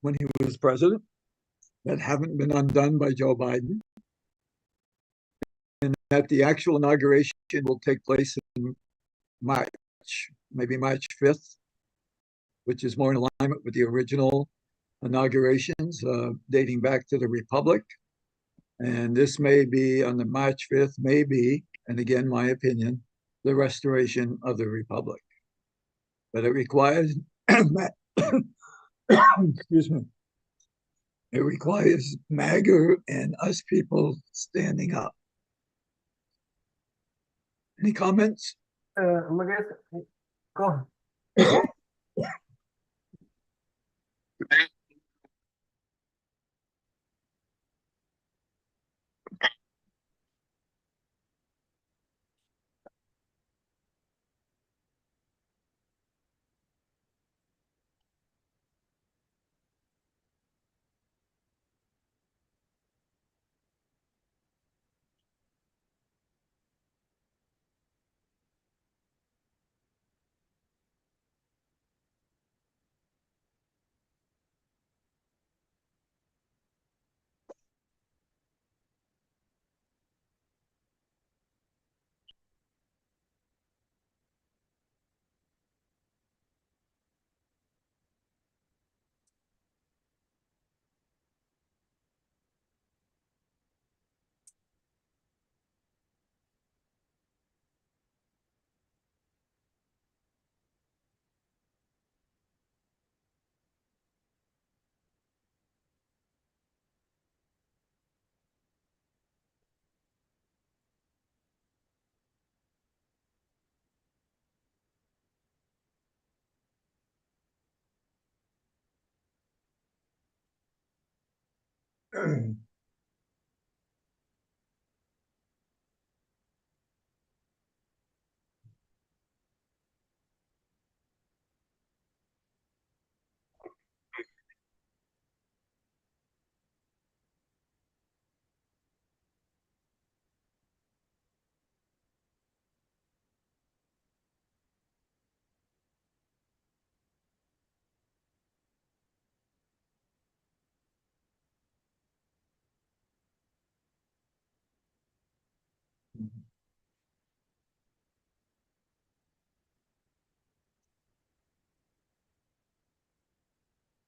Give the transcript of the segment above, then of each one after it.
when he was president that haven't been undone by Joe Biden, and that the actual inauguration will take place in March, maybe March 5th, which is more in alignment with the original inaugurations dating back to the Republic. And this may be on the March 5th, maybe, and again, my opinion, the restoration of the Republic. But it requires, excuse me, it requires MAGA and us people standing up. Any comments? Go.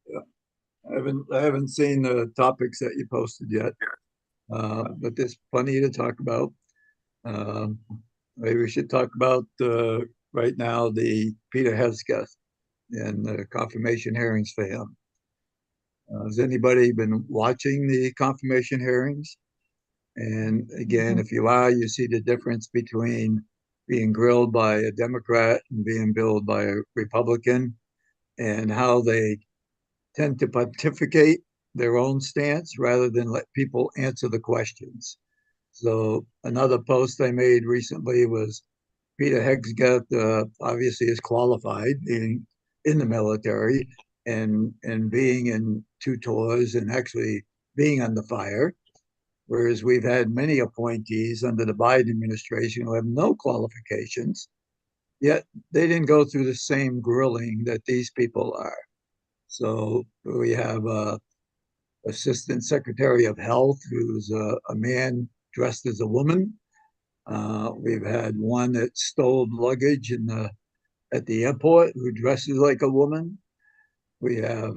Yeah. I haven't seen the topics that you posted yet, but there's plenty to talk about. Um, Maybe we should talk about right now the Peter Hesketh and the confirmation hearings for him. Has anybody been watching the confirmation hearings? And again, if you are, you see the difference between being grilled by a Democrat and being grilled by a Republican, and how they tend to pontificate their own stance rather than let people answer the questions. So another post I made recently was Peter Hesketh obviously is qualified, being in the military and being in two tours and actually being under fire. Whereas we've had many appointees under the Biden administration who have no qualifications, yet they didn't go through the same grilling that these people are. So we have Assistant Secretary of Health, who's a man dressed as a woman. We've had one that stole luggage at the airport who dresses like a woman. We have,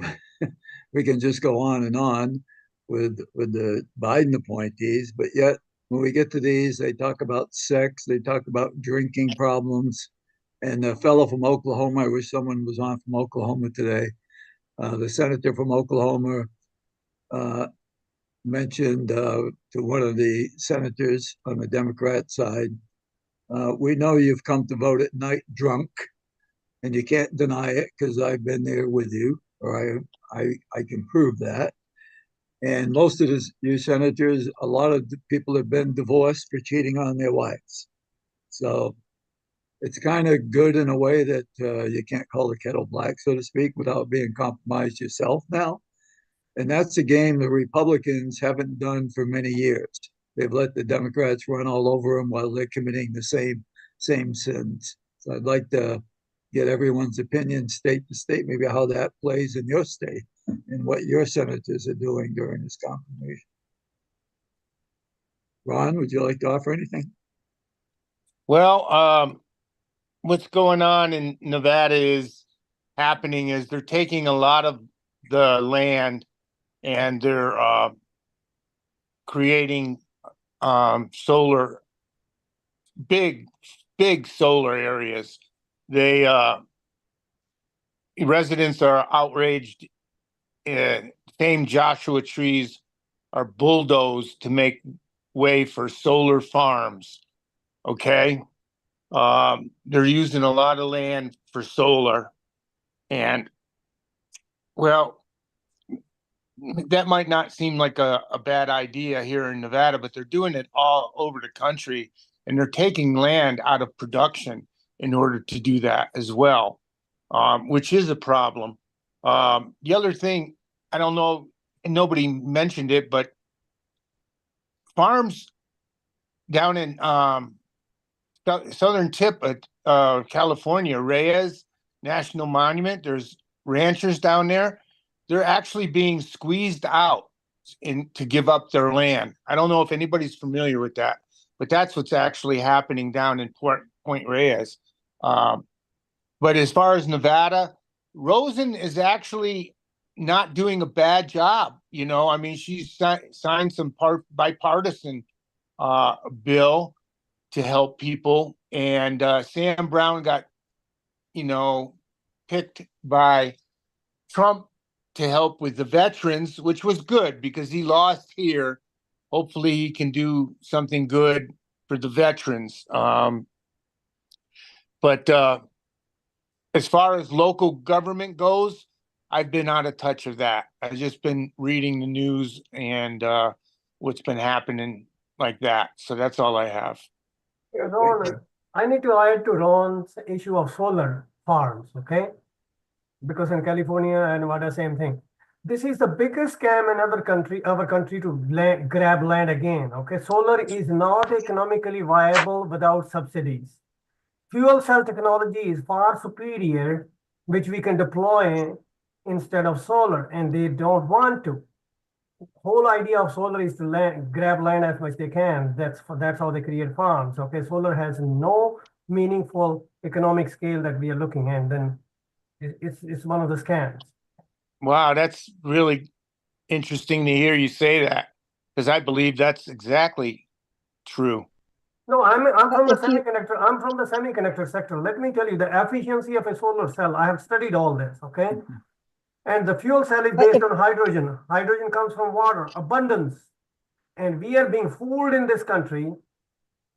we can just go on and on with the Biden appointees, but yet when we get to these, they talk about sex, they talk about drinking problems. And the fellow from Oklahoma, I wish someone was on from Oklahoma today. The senator from Oklahoma mentioned to one of the senators on the Democrat side, we know you've come to vote at night drunk, and you can't deny it because I've been there with you, or I can prove that. And most of you senators, a lot of people have been divorced for cheating on their wives. So it's kind of good in a way that you can't call the kettle black, so to speak, without being compromised yourself now. And that's a game the Republicans haven't done for many years. They've let the Democrats run all over them while they're committing the same sins. So I'd like to get everyone's opinion, state to state, maybe how that plays in your state. and what your senators are doing during this confirmation. Ron, would you like to offer anything? Well, what's going on in Nevada is they're taking a lot of the land and they're creating solar, big solar areas. They residents are outraged. Famed Joshua trees are bulldozed to make way for solar farms. Okay. They're using a lot of land for solar, and well, that might not seem like a bad idea here in Nevada, but they're doing it all over the country, and they're taking land out of production in order to do that as well, which is a problem. The other thing, I don't know, and nobody mentioned it, but farms down in southern tip of California, Reyes National Monument, there's ranchers down there. They're actually being squeezed out to give up their land. I don't know if anybody's familiar with that, but that's what's actually happening down in Point Reyes. But as far as Nevada, Rosen is actually not doing a bad job. You know, I mean, she's signed some bipartisan bill to help people, and Sam Brown got, picked by Trump to help with the veterans, which was good because he lost here. Hopefully he can do something good for the veterans. But as far as local government goes, I've been out of touch of that. I've just been reading the news and what's been happening like that. So that's all I have. Ron, I need to add to Ron's issue of solar farms, okay? Because in California and Nevada, same thing. This is the biggest scam in our country to grab land again, okay? Solar is not economically viable without subsidies. Fuel cell technology is far superior, which we can deploy instead of solar, and they don't want to. Whole idea of solar is to grab land as much they can. That's how they create farms. Okay, solar has no meaningful economic scale that we are looking at. Then it's one of the scams. Wow, that's really interesting to hear you say that, because I believe that's exactly true. No, I'm from the semiconductor. I'm from the semiconductor sector. Let me tell you the efficiency of a solar cell. I have studied all this. Okay. And the fuel cell is based on hydrogen. Hydrogen comes from water, abundance. And we are being fooled in this country.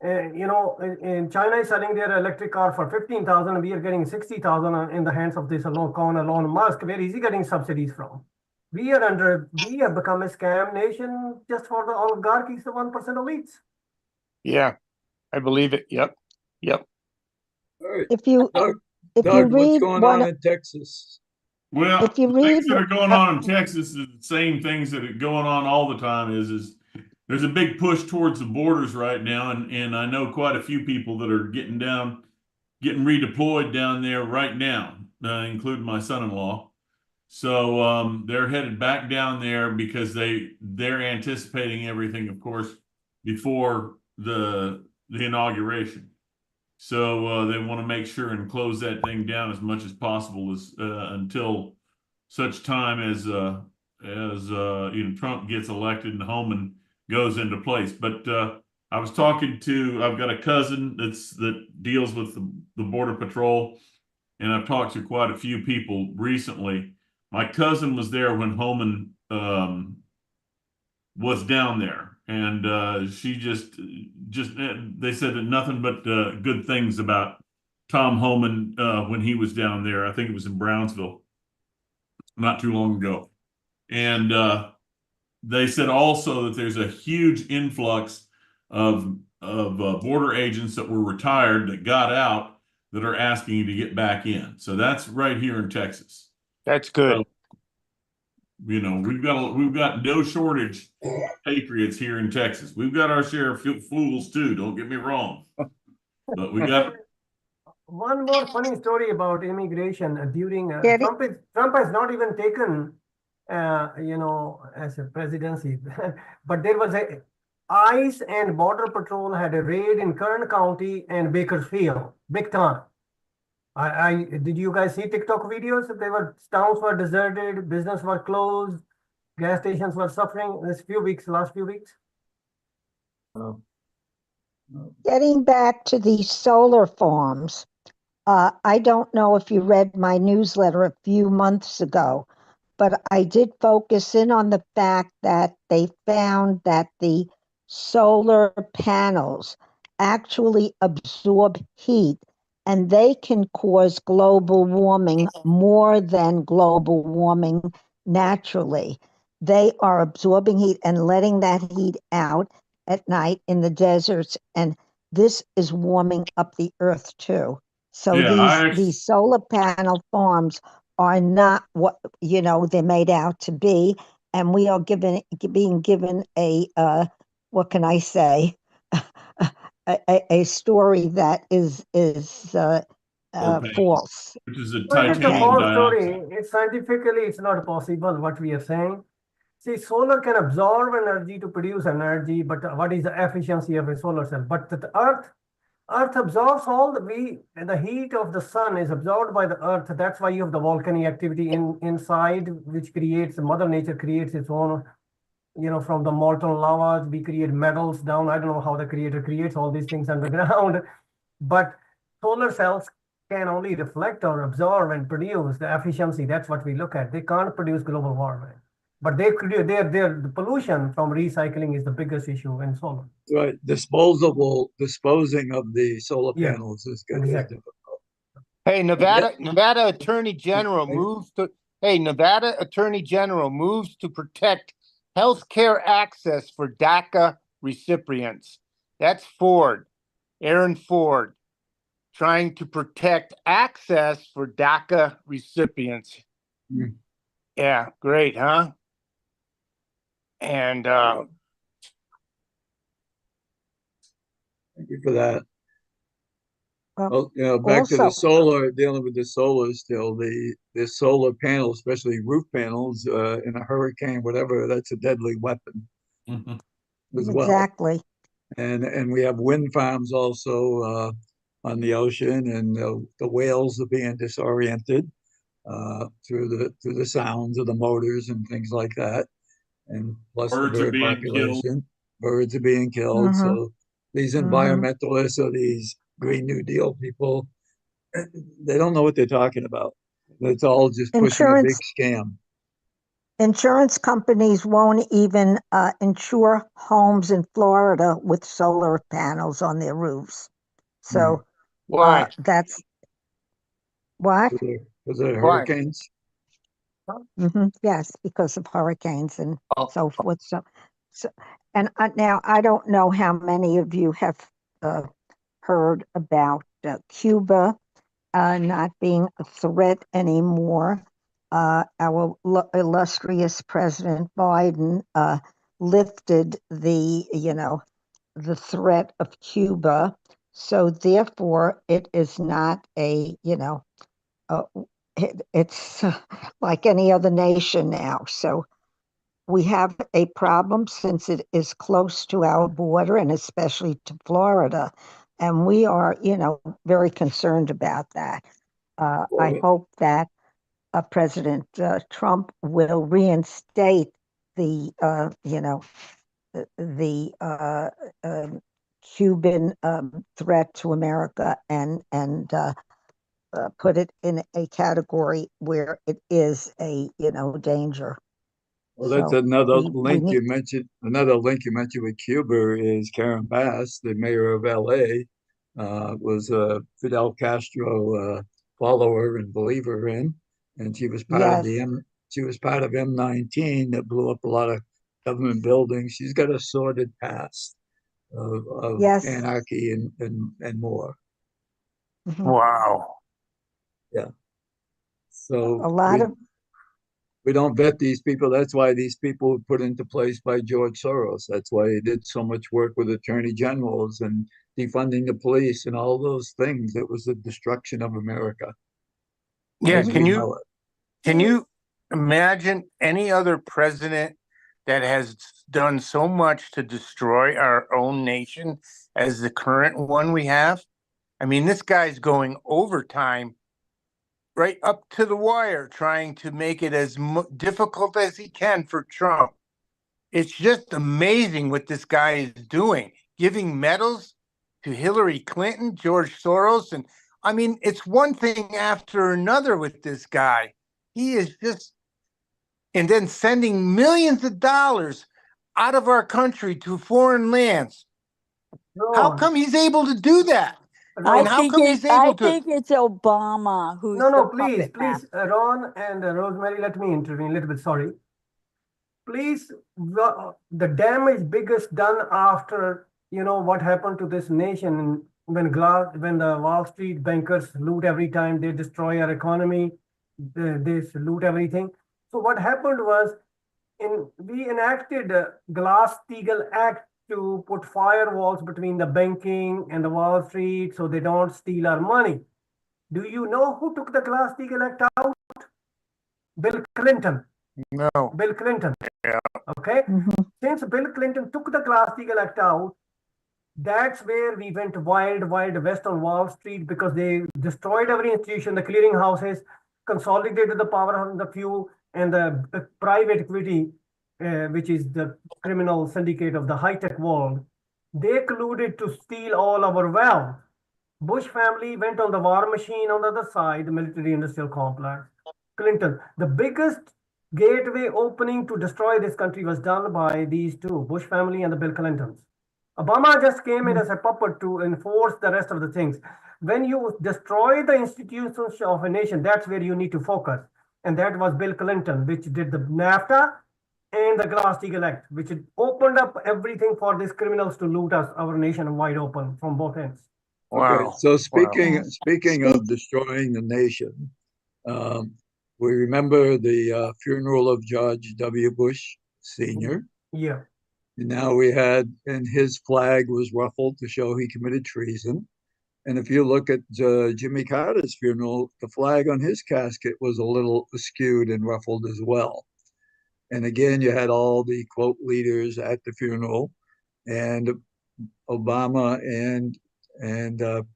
In China is selling their electric car for 15,000, and we are getting 60,000 in the hands of this Elon Musk. Where is he getting subsidies from? We have become a scam nation just for the oligarchies, the 1% elites. Yeah, I believe it. Yep. All right. If you Doug, read what's going on in Texas? Well, if you the read things that are going on in Texas is the same things that are going on all the time. Is there's a big push towards the borders right now, and I know quite a few people that are getting redeployed down there right now, including my son-in-law. So they're headed back down there because they're anticipating everything, of course, before the inauguration. So they want to make sure and close that thing down as much as possible until such time as Trump gets elected and Homan goes into place. But I've got a cousin that deals with the Border Patrol, and I've talked to quite a few people recently. My cousin was there when Homan was down there, and she just they said that nothing but good things about Tom Homan when he was down there. I think it was in Brownsville not too long ago, and they said also that there's a huge influx of border agents that were retired that got out that are asking to get back in. So that's right here in Texas. That's good. So, we've got no shortage of patriots here in Texas. We've got our share of fools too. Don't get me wrong, but we got. One more funny story about immigration during Trump has not even taken as a presidency. But there was a ICE and Border Patrol had a raid in Kern County and Bakersfield, big time. Did you guys see TikTok videos? Towns were deserted, business were closed, gas stations were suffering last few weeks. Getting back to the solar farms, I don't know if you read my newsletter a few months ago, but I did focus in on the fact that they found that the solar panels actually absorb heat and they can cause global warming more than global warming naturally. They are absorbing heat and letting that heat out at night in the deserts, and this is warming up the earth too. So Yeah, these solar panel farms are not what they're made out to be, and we are being given a what can I say, a story that is Opaque. false. Which is a Well, it is a titanium false story. dioxide. It's scientifically, it's not possible what we are saying. See, solar can absorb energy to produce energy, but what is the efficiency of a solar cell? But the Earth absorbs the heat of the sun is absorbed by the Earth. That's why you have the volcanic activity inside, which creates, Mother Nature creates its own, from the molten lava, we create metals down. I don't know how the creator creates all these things underground, but solar cells can only reflect or absorb and produce the efficiency. That's what we look at. They can't produce global warming, but the pollution from recycling is the biggest issue in solar. Right, disposing of the solar Yeah, panels is exactly. difficult. Hey, Nevada Attorney General Nevada Attorney General moves to protect healthcare access for DACA recipients. That's Aaron Ford, trying to protect access for DACA recipients. Hmm. Yeah, great, huh? And Thank you for that. Well, Well, back to the also, solar, dealing with the solar still, the solar panels, especially roof panels, in a hurricane, whatever, that's a deadly weapon Mhm. as well. exactly. And we have wind farms also on the ocean, and the whales are being disoriented through the sounds of the motors and things like that, and plus the Birds are bird being killed. population. Birds are being killed. Mm-hmm, So these mm-hmm. environmentalists or these Green New Deal people, they don't know what they're talking about. It's all just pushing a big scam. Insurance companies won't even insure homes in Florida with solar panels on their roofs. So why? that's what? Because of the Why? hurricanes. Yes, because of hurricanes and Oh, so forth. So and now I don't know how many of you have heard about Cuba not being a threat anymore. Our illustrious President Biden lifted the threat of Cuba. So therefore, it is not it's like any other nation now. So we have a problem since it is close to our border and especially to Florida. And we are, very concerned about that. I hope that President Trump will reinstate the, the Cuban threat to America and put it in a category where it is a danger. Well, that's So another we link need. you mentioned. Another link you mentioned with Cuba is Karen Bass, the mayor of LA, was a Fidel Castro follower and believer in, and she was part of Yes, M19 that blew up a lot of government buildings. She's got a sordid past of yes. anarchy and more. Mhm. wow. Yeah. A So lot of we don't vet these people. That's why these people were put into place by George Soros. That's why he did so much work with attorney generals and defunding the police and all those things. It was the destruction of America Yeah, as mhm. we know it. can you imagine any other president that has done so much to destroy our own nation as the current one we have? I mean, this guy's going overtime right up to the wire, trying to make it as difficult as he can for Trump. It's just amazing what this guy is doing, giving medals to Hillary Clinton, George Soros. And I mean, it's one thing after another with this guy. He is just, and then sending millions of dollars out of our country to foreign lands. How Ron, come he's able to do that? And how come he's I able to? think it's Obama who's no, the please, puppet master. Ron and Rosemary, let me intervene a little bit, sorry. Please, the damage biggest done after, what happened to this nation when the Wall Street bankers loot every time, they destroy our economy, they loot everything. So what happened was, we enacted a Glass-Steagall Act to put firewalls between the banking and the Wall Street so they don't steal our money. Do you know who took the Glass-Steagall Act out? Bill Clinton. No. Bill Clinton. Yeah. Okay. Mhm. Since Bill Clinton took the Glass-Steagall Act out, that's where we went wild west on Wall Street, because they destroyed every institution, the clearing houses, consolidated the power of the few, and the private equity, which is the criminal syndicate of the high-tech world. They colluded to steal all our wealth. Bush family went on the war machine on the other side, the military-industrial complex. Clinton, the biggest gateway opening to destroy this country was done by these two, Bush family and the Bill Clintons. Obama just came in as a puppet to enforce the rest of the things. When you destroy the institutions of a nation, that's where you need to focus. And that was Bill Clinton, which did the NAFTA and the Glass-Steagall Act, which opened up everything for these criminals to loot us, our nation wide open from both ends. Okay, Wow. so speaking of destroying the nation, we remember the funeral of George W. Bush Sr. Yeah. And now we had, and his flag was ruffled to show he committed treason. And if you look at Jimmy Carter's funeral, the flag on his casket was a little skewed and ruffled as well. And again, you had all the quote leaders at the funeral, and Obama and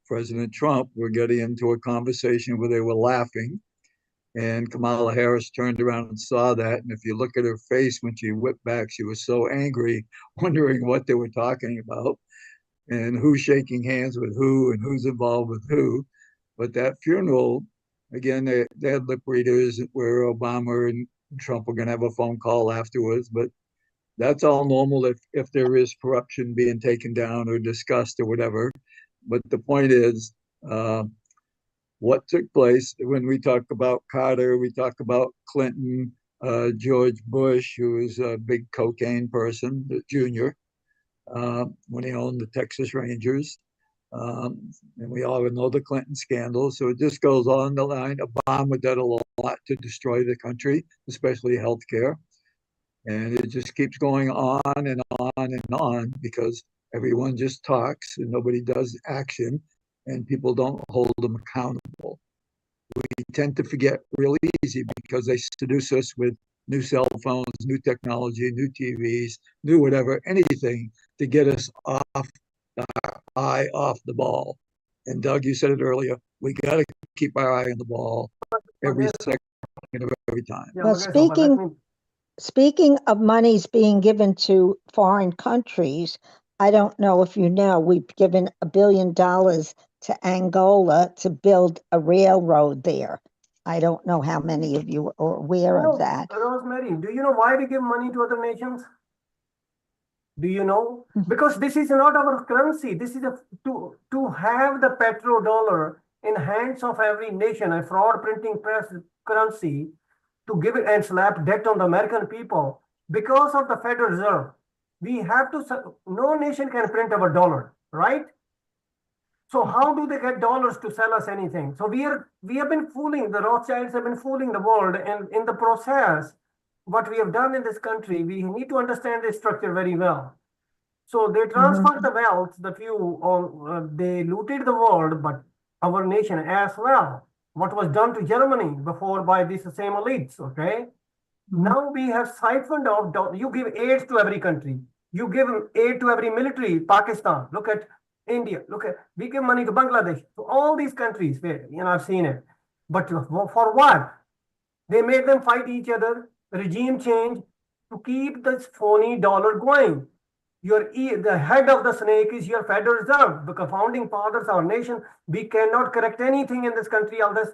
President Trump were getting into a conversation where they were laughing. And Kamala Harris turned around and saw that. And if you look at her face when she whipped back, she was so angry, wondering what they were talking about and who's shaking hands with who and who's involved with who. But that funeral, again, they had lip readers where Obama and Trump were going to have a phone call afterwards. But that's all normal if there is corruption being taken down or discussed or whatever. But the point is, what took place when we talk about Carter, we talk about Clinton, George Bush, who was a big cocaine person, the junior, when he owned the Texas Rangers. And we all know the Clinton scandal. So it just goes on the line. Obama did a lot to destroy the country, especially healthcare. And it just keeps going on and on and on because everyone just talks and nobody does action and people don't hold them accountable. We tend to forget really easy because they seduce us with new cell phones, new technology, new TVs, new whatever, anything to get us off our eye off the ball. And Doug, you said it earlier, we got to keep our eye on the ball every second of every time. Yeah, Well, speaking of monies being given to foreign countries, I don't know if you know, we've given $1 billion to Angola to build a railroad there. I don't know how many of you are aware of that. Rosemary, do you know why we give money to other nations? Do you know? Because this is not our currency. This is to have the petrodollar in hands of every nation, a fraud printing press currency, to give it and slap debt on the American people. Because of the Federal Reserve, we have to, no nation can print our dollar, right? So how do they get dollars to sell us anything? So we have been fooling, the Rothschilds have been fooling the world. And in the process, what we have done in this country, we need to understand this structure very well. So they transferred the wealth, the few, they looted the world, but our nation as well. What was done to Germany before by these same elites, okay? Now we have siphoned off, you give aid to every country. You give aid to every military, Pakistan, look at India, we give money to Bangladesh, to all these countries where, I've seen it. But for what? They made them fight each other, regime change, to keep this phony dollar going. The head of the snake is your Federal Reserve, because founding fathers, our nation, we cannot correct anything in this country unless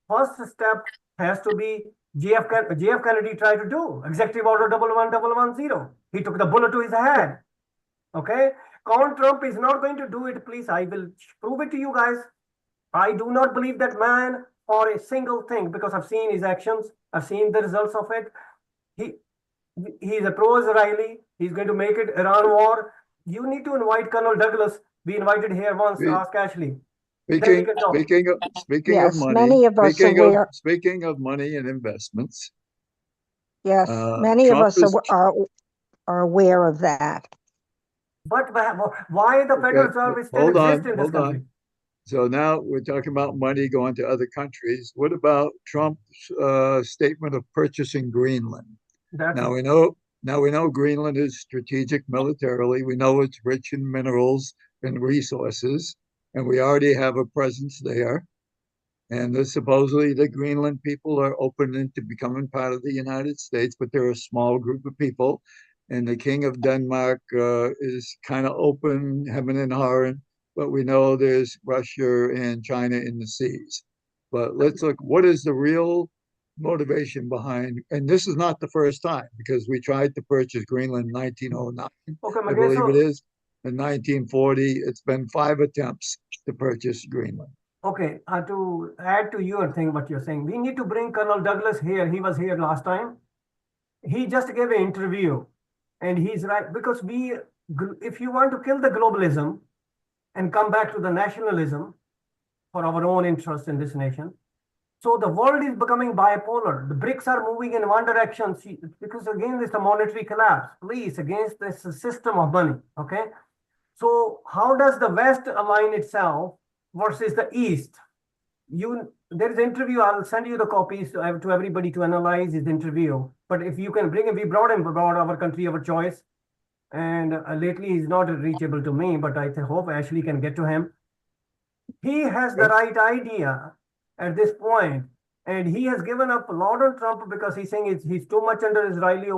first step has to be JF Kennedy tried to do, Executive Order 11110. He took the bullet to his head. Okay? Count Trump is not going to do it, please. I will prove it to you guys. I do not believe that man for a single thing, because I've seen his actions, I've seen the results of it. He's a pro-Israeli. He's going to make it Iran war. You need to invite Colonel Douglas. We invited here once, ask Ashley. Speaking of Yes, money, many of us speaking of money and investments, yes, many of Trump us are aware of that. But why the Federal Reserve still exists in this country? So now we're talking about money going to other countries. What about Trump's statement of purchasing Greenland? Now we know Greenland is strategic militarily. We know it's rich in minerals and resources, and we already have a presence there. And supposedly the Greenland people are open into becoming part of the United States, but they're a small group of people. And the King of Denmark is kind of open, hemming and hawing, but we know there's Russia and China in the seas. But let's look, what is the real motivation behind, and this is not the first time, because we tried to purchase Greenland in 1909. I believe it is. In 1940, it's been 5 attempts to purchase Greenland. Okay, to add to your thing, what you're saying, we need to bring Colonel Douglas here. He was here last time. He just gave an interview, and he's right, because if you want to kill the globalism and come back to the nationalism for our own interest in this nation, so the world is becoming bipolar. The BRICS are moving in one direction, because again, there's a monetary collapse, please, against this system of money, okay? So how does the West align itself versus the East? There is an interview, I'll send you the copies to everybody to analyze his interview. But if you can bring him, we brought our country, our choice. And lately he's not reachable to me, but I hope Ashley can get to him. He has the right idea at this point, and he has given up a lot on Trump because he's saying he's too much under Israeli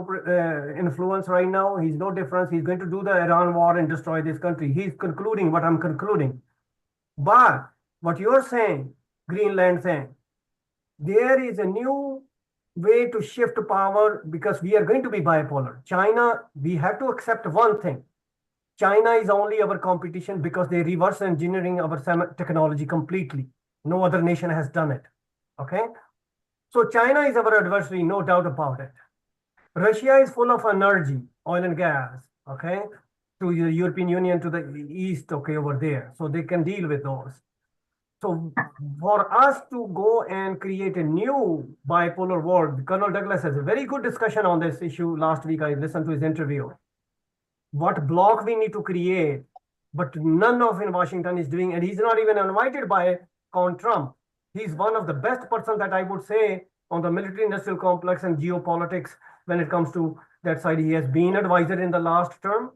influence right now. He's no difference. He's going to do the Iran war and destroy this country. He's concluding what I'm concluding. But what you're saying, Greenland thing, there is a new way to shift power, because we are going to be bipolar. China, we have to accept one thing. China is only our competition because they reverse engineering our technology completely. No other nation has done it. Okay? So China is our adversary, no doubt about it. Russia is full of energy, oil and gas, okay? To the European Union, to the east, okay, over there. So they can deal with those. So for us to go and create a new bipolar world, Colonel Douglas has a very good discussion on this issue. Last week, I listened to his interview. What block we need to create, but none of in Washington is doing, and he's not even invited by Count Trump. He's one of the best person that I would say on the military industrial complex and geopolitics when it comes to that side. He has been advisor in the last term,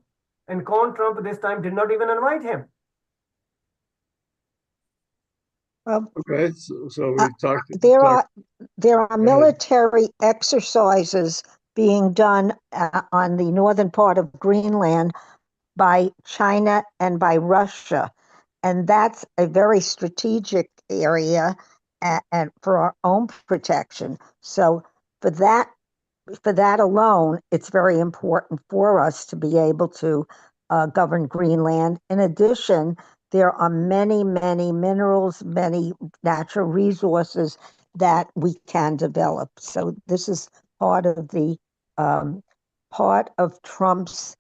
and Count Trump this time did not even invite him. Okay, so we talked. There are military exercises being done on the northern part of Greenland by China and by Russia, and that's a very strategic area and for our own protection. So for that alone, it's very important for us to be able to govern Greenland. In addition, there are many, many minerals, many natural resources that we can develop. So this is part of Trump's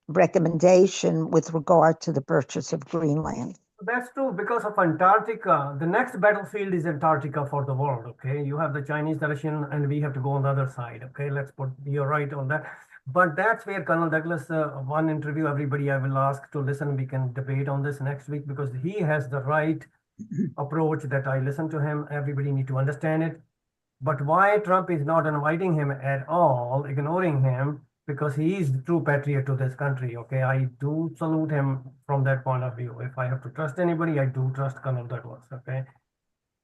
recommendation with regard to the purchase of Greenland. That's true, because of Antarctica. The next battlefield is Antarctica for the world, okay? You have the Chinese, the Russian, and we have to go on the other side, okay? You're right on that. But that's where Colonel Douglas, one interview, everybody I will ask to listen. We can debate on this next week, because he has the right approach that I listen to him. Everybody need to understand it. But why Trump is not inviting him at all, ignoring him, because he is the true patriot to this country. Okay, I do salute him from that point of view. If I have to trust anybody, I do trust Colonel Douglas. Okay.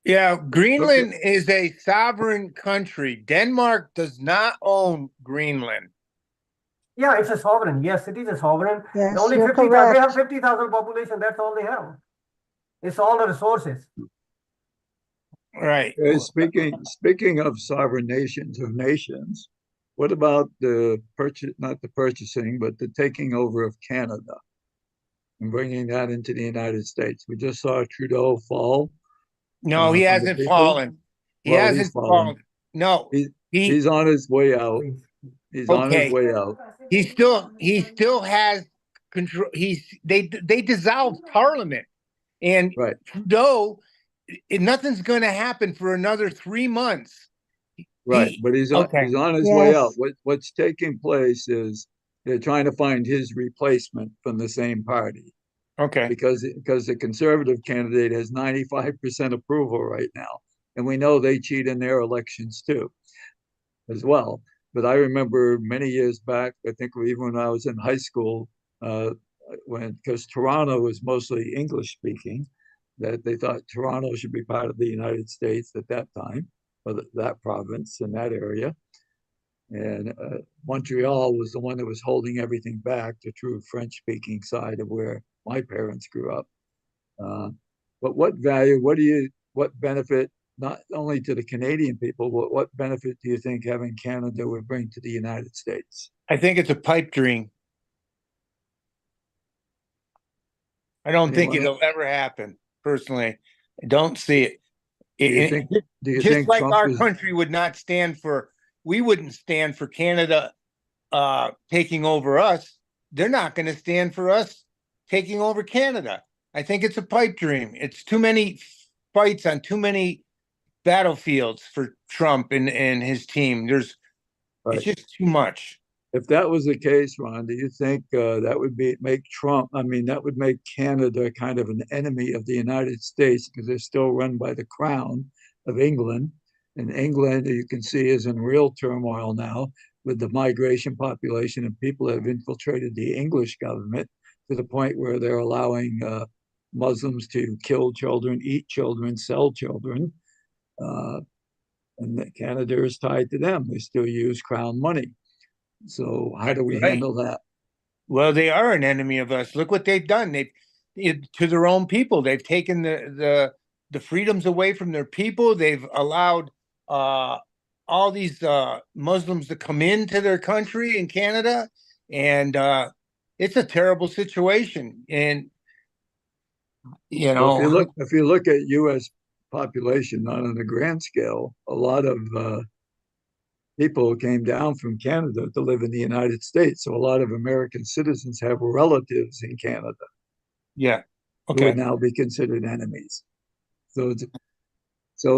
Yeah, Greenland is a sovereign country. Denmark does not own Greenland. Yeah, it's a sovereign. Yes, it is a sovereign. Yes, Only you're 50,000. They have correct. 50,000 population. That's all they have. It's all the resources. Right. Speaking of sovereign nations or nations, what about the purchase, not the purchasing, but the taking over of Canada and bringing that into the United States? We just saw Trudeau fall. No, he from the hasn't people. fallen. He Well, hasn't he's fallen. fallen. No, He's on his way out. Please. He's on his okay. way out. He still has control. They dissolved Parliament, and Right. Trudeau, nothing's going to happen for another 3 months. Right, but he's okay. on his way out. Yes. What's taking place is they're trying to find his replacement from the same party Okay. because the conservative candidate has 95% approval right now, and we know they cheat in their elections too, as well. But I remember many years back, I think even when I was in high school, because Toronto was mostly English speaking, that they thought Toronto should be part of the United States at that time, or that province in that area. And Montreal was the one that was holding everything back, the true French-speaking side of where my parents grew up. But what value, what benefit, not only to the Canadian people, but what benefit do you think having Canada would bring to the United States? I think it's a pipe dream. I don't think Anyone else? it'll ever happen. Personally, I don't see it. Do you Just think like Trump our is? country would not stand for, we wouldn't stand for Canada taking over us. They're not going to stand for us taking over Canada. I think it's a pipe dream. It's too many fights on too many battlefields for Trump and his team. It's just too much. If that was the case, Ron, do you think that would make Trump? I mean, that would make Canada kind of an enemy of the United States because they're still run by the Crown of England, and England, you can see, is in real turmoil now with the migration population and people that have infiltrated the English government to the point where they're allowing Muslims to kill children, eat children, sell children. And Canada is tied to them. They still use Crown money. So how do we handle that? Well, they are an enemy of us. Look what they've done. To their own people. They've taken the freedoms away from their people. They've allowed all these Muslims to come into their country in Canada, and it's a terrible situation. And Well, if you look at U.S. population, not on a grand scale, a lot of people came down from Canada to live in the United States. So a lot of American citizens have relatives in Canada. Yeah. Okay. Who would now be considered enemies. So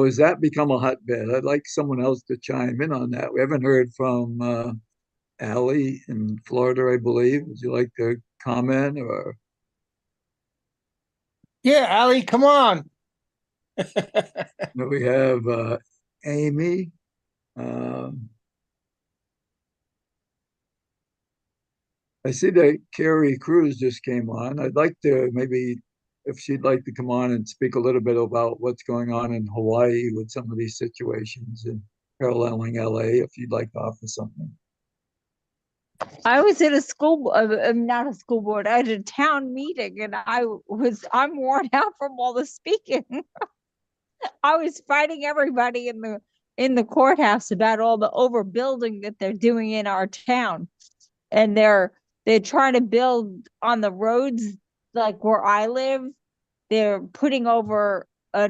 has that become a hotbed? I'd like someone else to chime in on that. We haven't heard from Allie in Florida, I believe. Would you like to comment or? Yeah, Allie, come on. We have Amy. I see that Carrie Cruz just came on. I'd like to maybe, if she'd like to come on and speak a little bit about what's going on in Hawaii with some of these situations and paralleling LA, if you'd like to offer something. I was at not a school board, at a town meeting, and I'm worn out from all the speaking. I was fighting everybody in the courthouse about all the overbuilding that they're doing in our town. And they're trying to build on the roads, like where I live. They're putting over a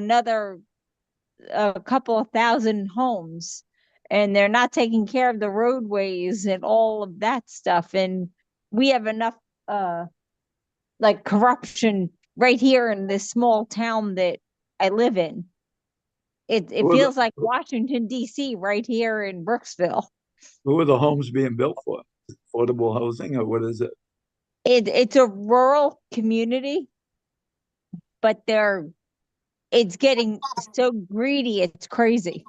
couple of thousand homes, and they're not taking care of the roadways and all of that stuff. And we have enough like corruption right here in this small town that I live in. It feels like Washington, D.C. right here in Brooksville. Who are the homes being built for? Affordable housing, or what is it? It's a rural community, but it's getting so greedy, it's crazy.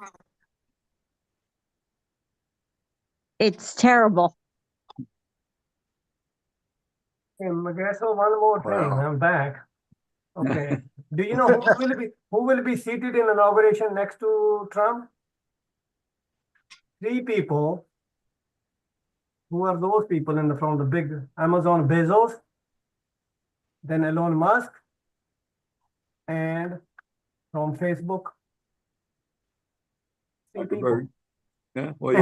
It's terrible. Okay, so one more thing, Wow. I'm back. Okay, do you know who will be seated in inauguration next to Trump? Three people. Who are those people from the big Amazon Bezos, then Elon Musk, and from Facebook? Three people. Zuckerberg. Yeah, well,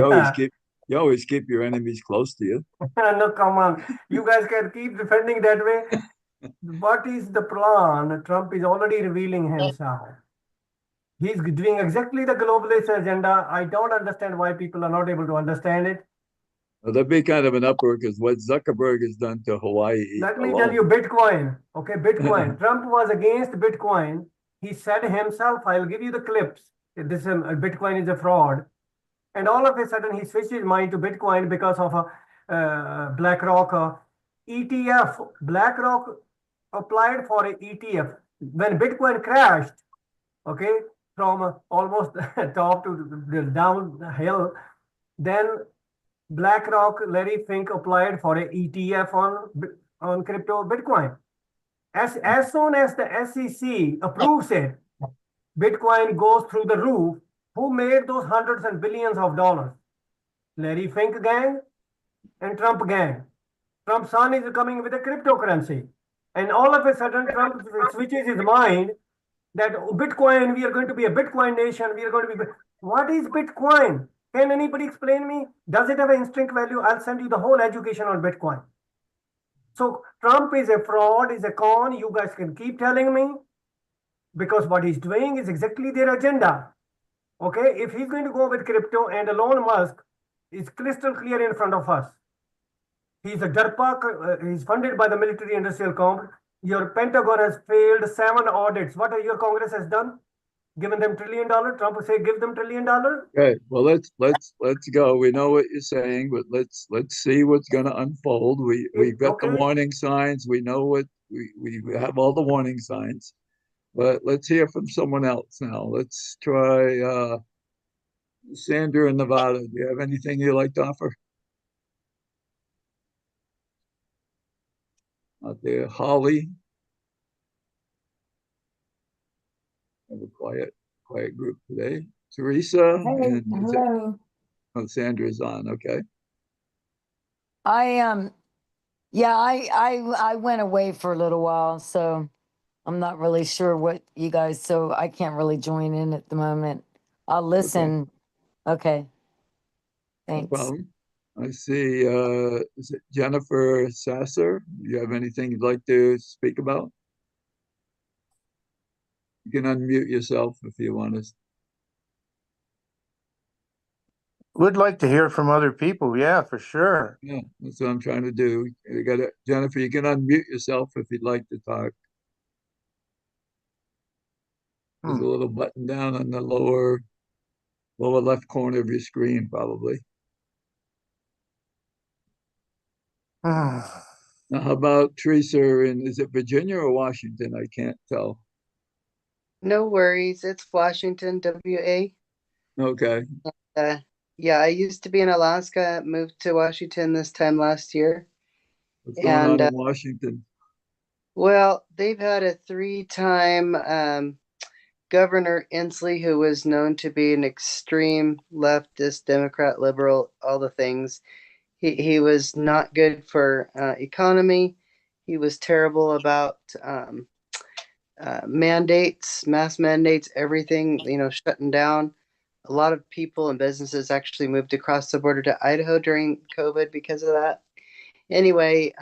you always keep your enemies close to you. No, come on. You guys can keep defending that way. What is the plan? Trump is already revealing himself. He's doing exactly the globalist agenda. I don't understand why people are not able to understand it. Well, that'd be kind of an uproar because what Zuckerberg has done to Hawaii. Let me tell you, Bitcoin. Okay, Bitcoin. Trump was against Bitcoin. He said himself, I'll give you the clips. This Bitcoin is a fraud. And all of a sudden, he switched his mind to Bitcoin because of a BlackRock ETF. BlackRock applied for an ETF. When Bitcoin crashed, okay, from almost top to the downhill, then BlackRock, Larry Fink applied for an ETF on crypto Bitcoin. As soon as the SEC approves it, Bitcoin goes through the roof. Who made those hundreds and billions of dollars? Larry Fink gang and Trump gang. Trump's son is coming with a cryptocurrency. And all of a sudden, Trump switches his mind that Bitcoin, we are going to be a Bitcoin nation. We are going to be. What is Bitcoin? Can anybody explain me? Does it have an instinct value? I'll send you the whole education on Bitcoin. So Trump is a fraud, is a con. You guys can keep telling me because what he's doing is exactly their agenda. Okay, if he's going to go with crypto and Elon Musk is crystal clear in front of us. He's a DARPA, he's funded by the military industrial complex. Your Pentagon has failed 7 audits. What your Congress has done? Given them $1 trillion. Trump will say, give them $1 trillion. Okay, well let's go. We know what you're saying, but let's see what's going to unfold. We've got the warning signs. We know what we have all the warning signs. But let's hear from someone else now. Let's try Sandra in Nevada. Do you have anything you'd like to offer? Out there, Holly. Have a quiet group today. Teresa. Hey, hello. Sandra's on. Okay. I went away for a little while, so I'm not really sure what you guys. So I can't really join in at the moment. I'll listen. Okay. Thanks. No problem. I see. Is it Jennifer Sasser? Do you have anything you'd like to speak about? You can unmute yourself if you want to. Would like to hear from other people. Yeah, for sure. Yeah, that's what I'm trying to do. You got it, Jennifer. You can unmute yourself if you'd like to talk. There's a little button down on the lower left corner of your screen, probably. Now, how about Teresa is it Virginia or Washington? I can't tell. No worries. It's Washington, WA. Okay. Yeah, I used to be in Alaska, moved to Washington this time last year. What's going on in Washington? Well, they've had a 3-time Governor Inslee, who was known to be an extreme leftist, Democrat, liberal, all the things. He was not good for economy. He was terrible about mandates, mass mandates, everything, shutting down. A lot of people and businesses actually moved across the border to Idaho during COVID because of that. Anyway,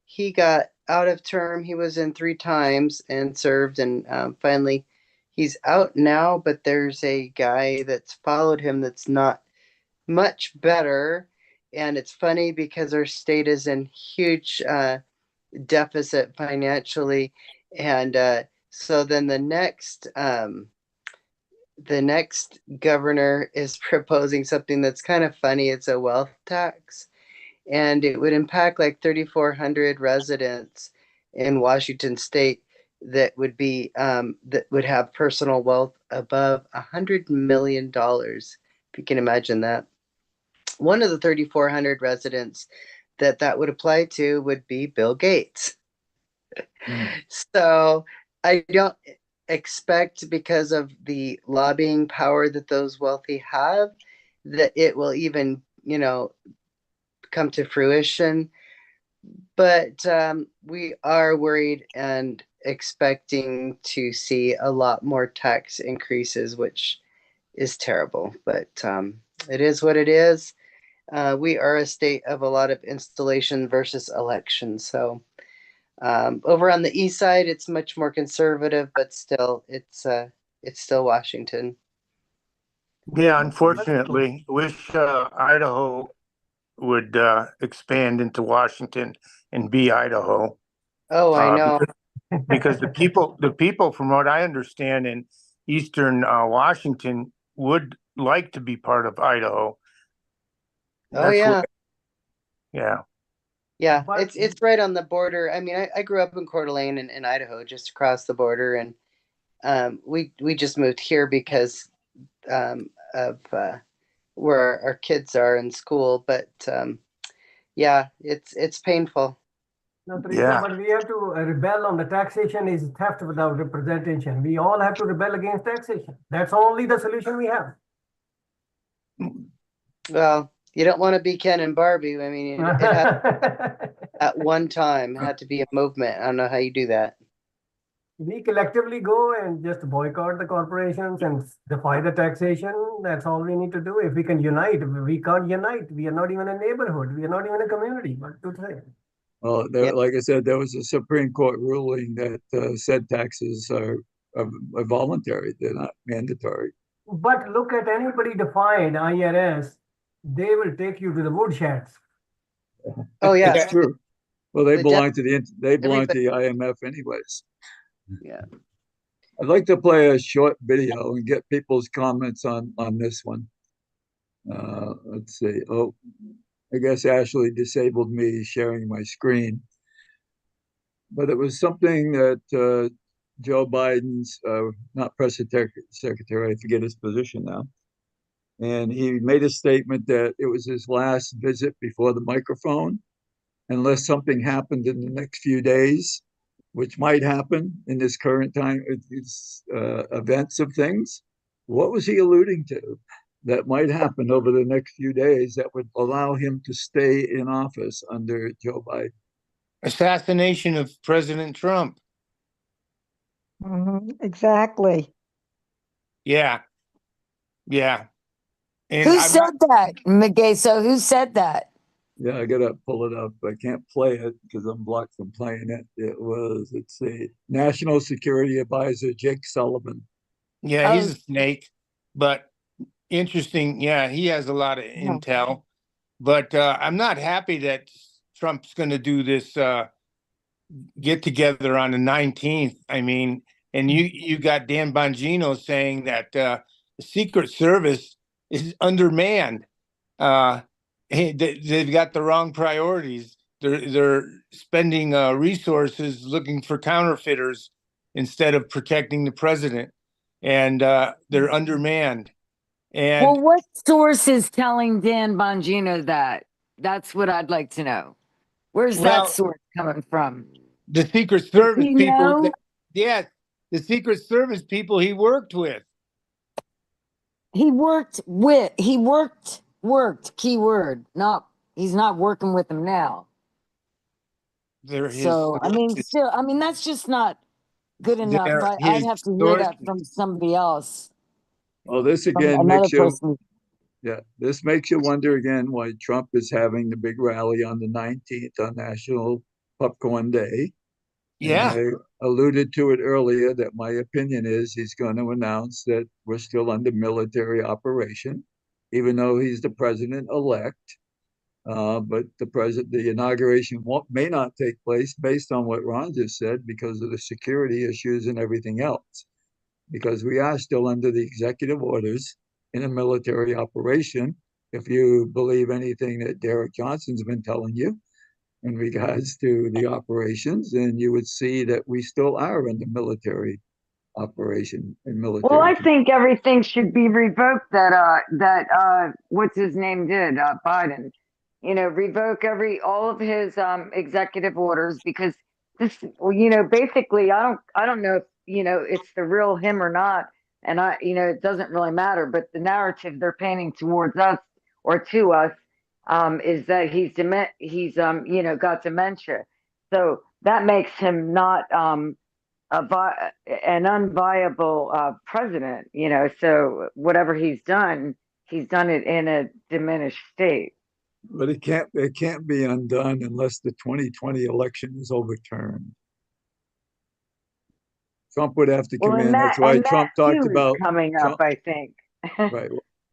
he got out of term. He was in 3 times and served, and finally he's out now, but there's a guy that's followed him that's not much better. And it's funny because our state is in huge deficit financially. And so then the next governor is proposing something that's kind of funny. It's a wealth tax, and it would impact like 3,400 residents in Washington state that would be that would have personal wealth above $100 million, if you can imagine that. one of the 3,400 residents that would apply to would be Bill Gates. So I don't expect, because of the lobbying power that those wealthy have, that it will even, come to fruition. But we are worried and expecting to see a lot more tax increases, which is terrible. But it is what it is. We are a state of a lot of installation versus election. So over on the east side, it's much more conservative, but still, it's still Washington. Yeah, unfortunately, wish Idaho would expand into Washington and be Idaho. Oh, I know. Because the people, from what I understand, in eastern Washington would like to be part of Idaho. Oh, yeah. Yeah. Yeah, But- it's right on the border. I mean, I grew up in Coeur d'Alene in Idaho, just across the border, and we just moved here because of where our kids are in school. But yeah, it's painful. No, Teresa, Yeah. but we have to rebel on the taxation is theft without representation. We all have to rebel against taxation. That's only the solution we have. Well, you don't want to be Ken and Barbie. I mean, it had at one time had to be a movement. I don't know how you do that. We collectively go and just boycott the corporations and defy the taxation. That's all we need to do. If we can unite, we can't unite. We are not even a neighborhood. We are not even a community. What to say? Well, like I said, there was a Supreme Court ruling that said taxes are voluntary; they're not mandatory. But look at anybody defined IRS, they will take you to the woodsheds. Oh yeah, That's true. Well, they They belong to the IMF anyways. yeah. I'd like to play a short video and get people's comments on this one. Let's see. Oh, I guess Ashley disabled me sharing my screen. But it was something that Joe Biden's, not press secretary, I forget his position now. And he made a statement that it was his last visit before the microphone, unless something happened in the next few days, which might happen in this current time, these events of things. What was he alluding to that might happen over the next few days that would allow him to stay in office under Joe Biden? Assassination of President Trump. Exactly. Yeah. Yeah. And Who I'm said not- that, McGay? So who said that? Yeah, I gotta pull it up. I can't play it because I'm blocked from playing it. It was, let's see, National Security Advisor Jake Sullivan. Yeah, he's Oh. a snake, but interesting. Yeah, he has a lot of intel. But I'm not happy that Trump's going to do this get together on the 19th. I mean, and you got Dan Bongino saying that the Secret Service is undermanned. They've got the wrong priorities. They're spending resources looking for counterfeiters instead of protecting the president, and they're undermanned. And Well, what source is telling Dan Bongino that? That's what I'd like to know. Where's Well, that source coming from? the Secret Service you people, know? yes, the Secret Service people he worked with. He worked, keyword, not, he's not working with them now. They're his So, I mean, sources. still, I mean, that's just not good enough. They're I'd his have to hear that sources. from somebody else. Well, this From again another makes you, person. this makes you wonder again why Trump is having the big rally on the 19th on National Popcorn Day. Yeah. And I alluded to it earlier that my opinion is he's going to announce that we're still under military operation, even though he's the president-elect. But the inauguration may not take place based on what Ron just said because of the security issues and everything else. Because we are still under the executive orders in a military operation, if you believe anything that Derek Johnson's been telling you in regards to the operations, and you would see that we still are under military operation and military. Well, I think everything should be revoked that what's his name did, Biden. You know, revoke all of his executive orders, because this, you know, basically I don't know if, you know, it's the real him or not. And you know, it doesn't really matter, but the narrative they're painting towards us or to us is that he's you know, got dementia. So that makes him not an unviable president, you know. So whatever he's done it in a diminished state. But it can't be undone unless the 2020 election is overturned. Trump would have to come in. That's why Trump talked about coming up, I think. Right.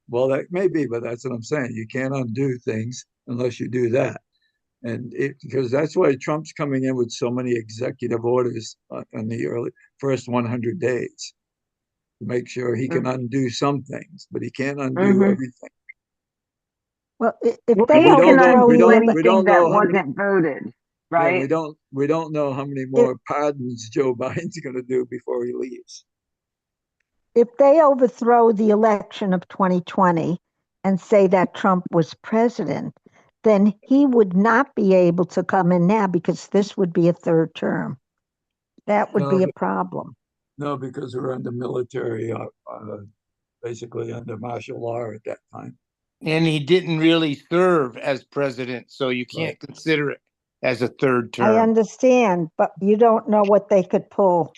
Well, that may be, but that's what I'm saying. You can't undo things unless you do that. And because that's why Trump's coming in with so many executive orders in the first 100 days to make sure he can undo some things, but he can't undo everything. Well, if Well, they he can overthrow undo the anything that wasn't voted, right? Yeah, we don't know how many more pardons Joe Biden's going to do before he leaves. if they overthrow the election of 2020 and say that Trump was president, then he would not be able to come in now because this would be a third term. That would be a problem. No, because we're under military, basically under martial law at that time. And he didn't really serve as president, so you can't consider it as a third term. I understand, but you don't know what they could pull.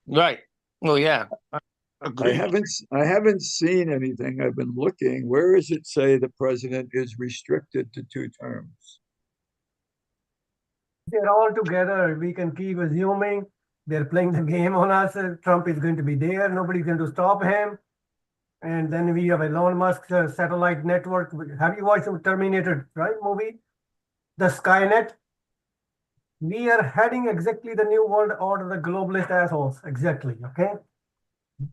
Right. Well, yeah. I haven't seen anything. I've been looking. Where does it say the president is restricted to 2 terms? They're all together. We can keep assuming they're playing the game on us. Trump is going to be there. Nobody's going to stop him. And then we have Elon Musk satellite network. Have you watched the Terminator, right, movie? The Skynet. We are heading exactly the new world order, the globalist assholes. Exactly, okay?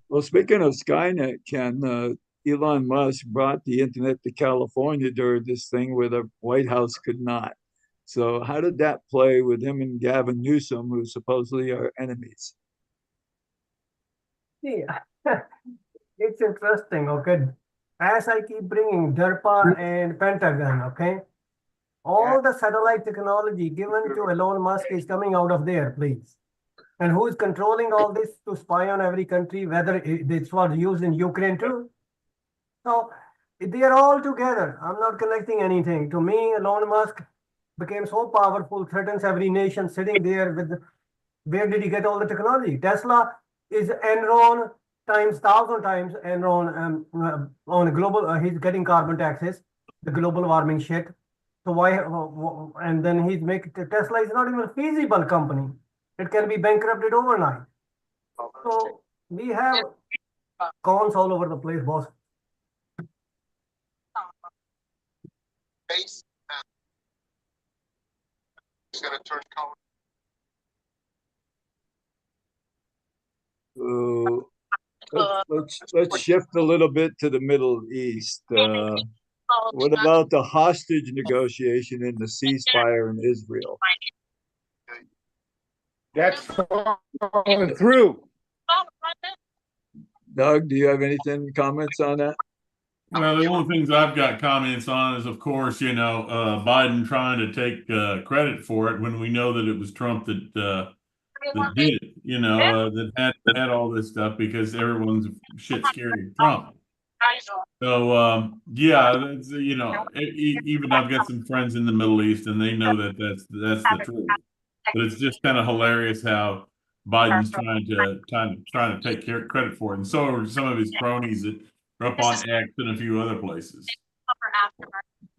Well, speaking of Skynet, Ken, Elon Musk brought the internet to California during this thing where the White House could not. So how did that play with him and Gavin Newsom, who supposedly are enemies? Yeah, it's interesting, okay? As I keep bringing DARPA and Pentagon, okay? All the satellite technology given to Elon Musk is coming out of there, please. And who is controlling all this to spy on every country, whether this was used in Ukraine too? So they are all together. I'm not connecting anything. To me, Elon Musk became so powerful, threatens every nation sitting there with, where did he get all the technology? Tesla is Enron times 1,000 times Enron on a global, he's getting carbon taxes, the global warming shit. So why, and then he's making, Tesla is not even a feasible company. It can be bankrupted overnight. So we have cons all over the place, boss. Let's shift a little bit to the Middle East. What about the hostage negotiation in the ceasefire in Israel? That's falling through. Doug, do you have anything, comments on that? Well, the only things I've got comments on is, of course, you know, Biden trying to take credit for it when we know that it was Trump that did it, you know, that had all this stuff, because everyone's shit scared of Trump. So, yeah, that's, you know, even I've got some friends in the Middle East, and they know that that's the truth. But it's just kind of hilarious how Biden's trying to take credit for it, and so are some of his cronies that are up on X and a few other places.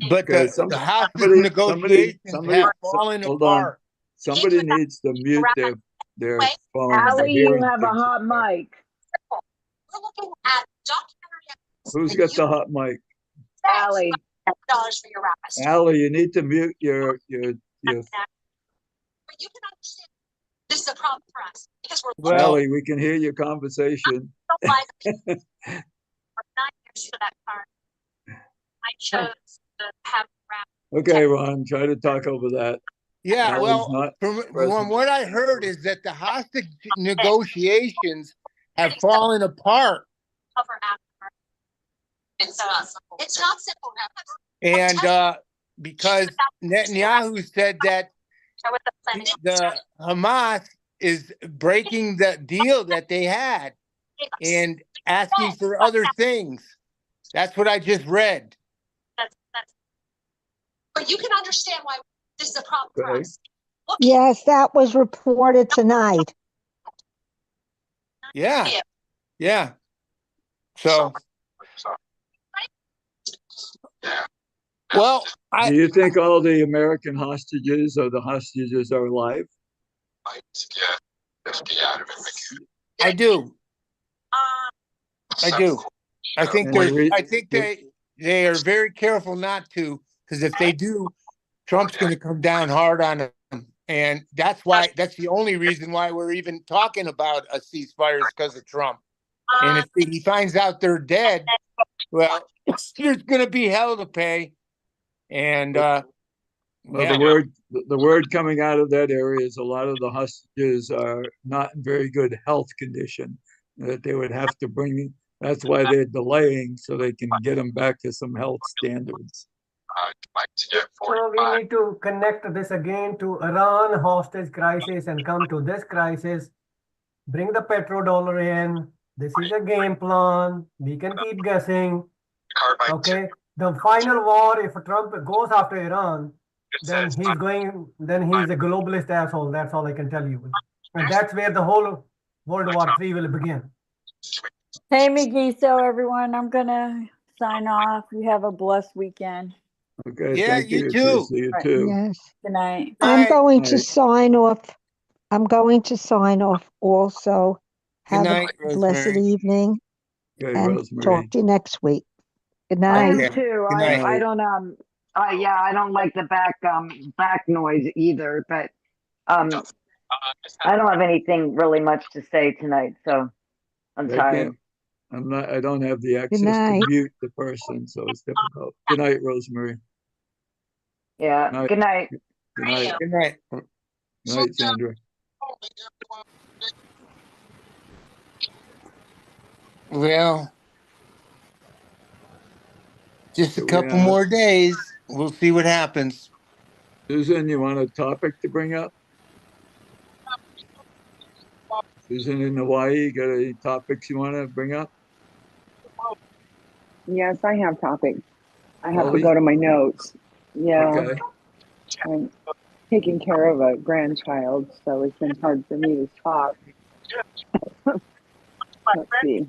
But the hostage negotiations have fallen apart. Somebody needs to mute their phone. Allie, you have a hot mic. We're looking at documentary. Who's got the hot mic? Allie. $7 for your wraps. Allie, you need to mute your. But you can understand this is a problem for us because we're Allie, we can hear your conversation. we're 9 years for that card. I chose to have wrap. Okay, Ron, try to talk over that. Yeah, Allie's well, not from present. what I heard is that the hostage negotiations have fallen apart. Cover after. It's not simple. It's not simple. And because Netanyahu said that the Hamas is breaking the deal that they had and asking for other things. That's what I just read. But you can understand why this is a problem for Okay. us. Look, Yes, that was reported tonight. Yeah. Yeah. So, well, Do you think all the American hostages or the hostages are alive? I do. I do. I think And the there's, re- I think they are very careful not to, because if they do, Trump's going to come down hard on them. And that's the only reason why we're even talking about a ceasefire is because of Trump. And if he finds out they're dead, well, there's going to be hell to pay. And, Well, yeah. the word coming out of that area is a lot of the hostages are not in very good health condition, that they would have to bring. That's why they're delaying, so they can get them back to some health standards. So we need to connect this again to Iran hostage crisis and come to this crisis. Bring the petrodollar in. This is a game plan. We can keep guessing. Okay. The final war, if Trump goes after Iran, then he's a globalist asshole. That's all I can tell you. And that's where the whole World War III will begin. Hey, McGee, everyone, I'm gonna sign off. You have a blessed weekend. Okay, Yeah, thank you you, too. Teresa. You Right. too. Yes. Good night. I'm going Night. to sign off. I'm going to sign off also. Good Have night, a blessed Rosemary. evening Okay, and Rosemary. talk to you next week. Good I night. am Okay. too. Good night. I don't yeah, I don't like the back noise either, but I don't have anything really much to say tonight, so I'm I tired. can't. I don't have the access to night. mute the person, so it's difficult. Good night, Rosemary. Yeah. Night. Good night. Good night. Good night. Good night, Sandra. Well, just a So we couple have- more days. We'll see what happens. Susan, you want a topic to bring up? Susan in Hawaii, got any topics you want to bring up? Yes, I have topics. I have to Holly? go to my notes. Yeah, Okay. I'm taking care of a grandchild, so it's been hard for me to talk. Let's see.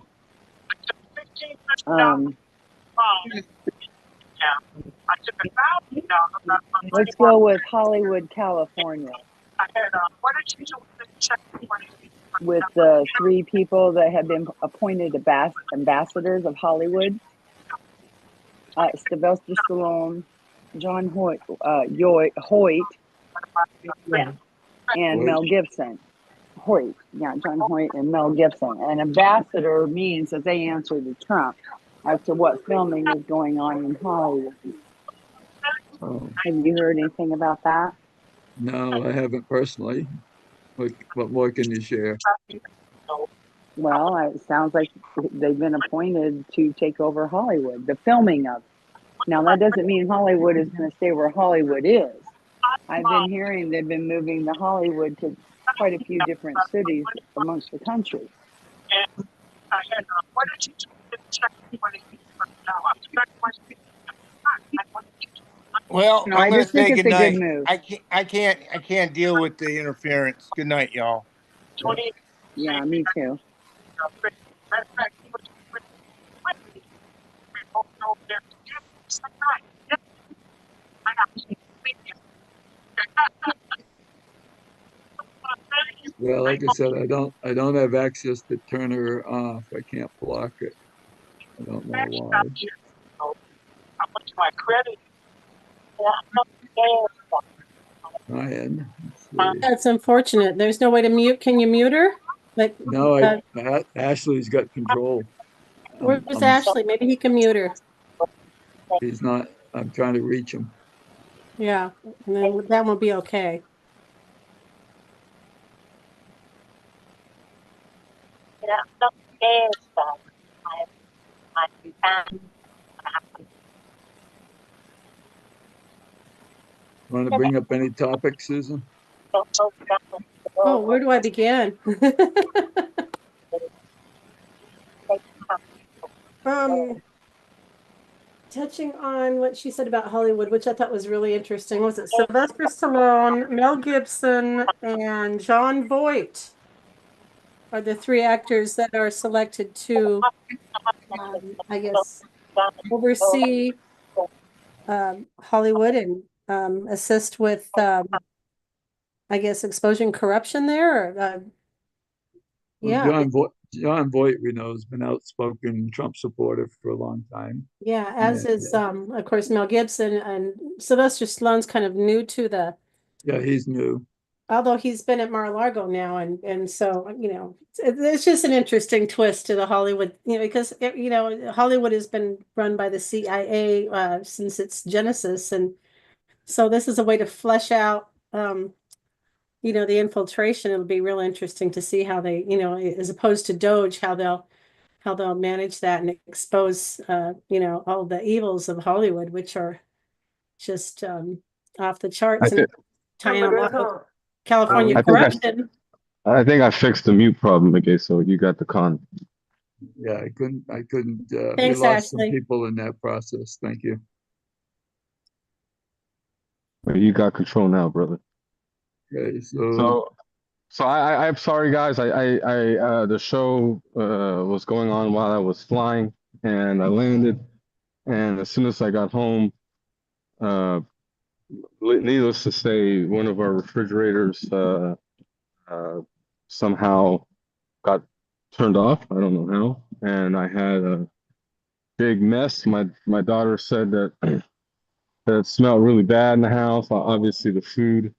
Let's go with Hollywood, California, with the 3 people that have been appointed ambassadors of Hollywood. Sylvester Stallone, John Hoyt, Yeah. and Hoyt. Mel Gibson. Hoyt, yeah, John Hoyt and Mel Gibson. An ambassador means that they answer to Trump as to what filming is going on in Hollywood. Oh, Have you heard anything about that? no, I haven't personally. What more can you share? Well, it sounds like they've been appointed to take over Hollywood, the filming of it. Now, that doesn't mean Hollywood is going to stay where Hollywood is. I've been hearing they've been moving the Hollywood to quite a few different cities amongst the country. Well, No, I'm I going to just think say it's good a good night. move. I can't deal with the interference. Good night, y'all. Yeah, me too. Well, like I said, I don't have access to turn her off. I can't block it. I don't know why. Ryan, let's see. That's unfortunate. There's no way to mute. Can you mute her? Like, No, Ashley's got control. where's Ashley? Maybe he can mute her. He's not. I'm trying to reach him. Yeah, and then that will be okay. Yeah. Want to bring up any topics, Susan? Oh, where do I begin? Touching on what she said about Hollywood, which I thought was really interesting. Was it Sylvester Stallone, Mel Gibson, and Jon Voight are the three actors that are selected to, I guess, oversee Hollywood and assist with, I guess, exposing corruption there. Well, Yeah, John Voight, we know, has been outspoken Trump supporter for a long time. yeah. As is, of course, Mel Gibson, and Sylvester Stallone's kind of new to the. Yeah, he's new. Although he's been at Mar-a-Lago now, and so it's just an interesting twist to the Hollywood, because Hollywood has been run by the CIA since its genesis, and so this is a way to flesh out the infiltration. It'll be real interesting to see how they, as opposed to Doge, how they'll manage that and expose all the evils of Hollywood, which are just off the charts, and tying a lot of California corruption. I think I fixed the mute problem again, so you got the con. Yeah, I couldn't. Thanks, we lost Ashley. some people in that process. Thank you. You got control now, brother. Okay, So I'm sorry, guys. The show was going on while I was flying, and I landed, and as soon as I got home, needless to say, one of our refrigerators somehow got turned off. I don't know how, and I had a big mess. My daughter said that that it smelled really bad in the house. Obviously, the food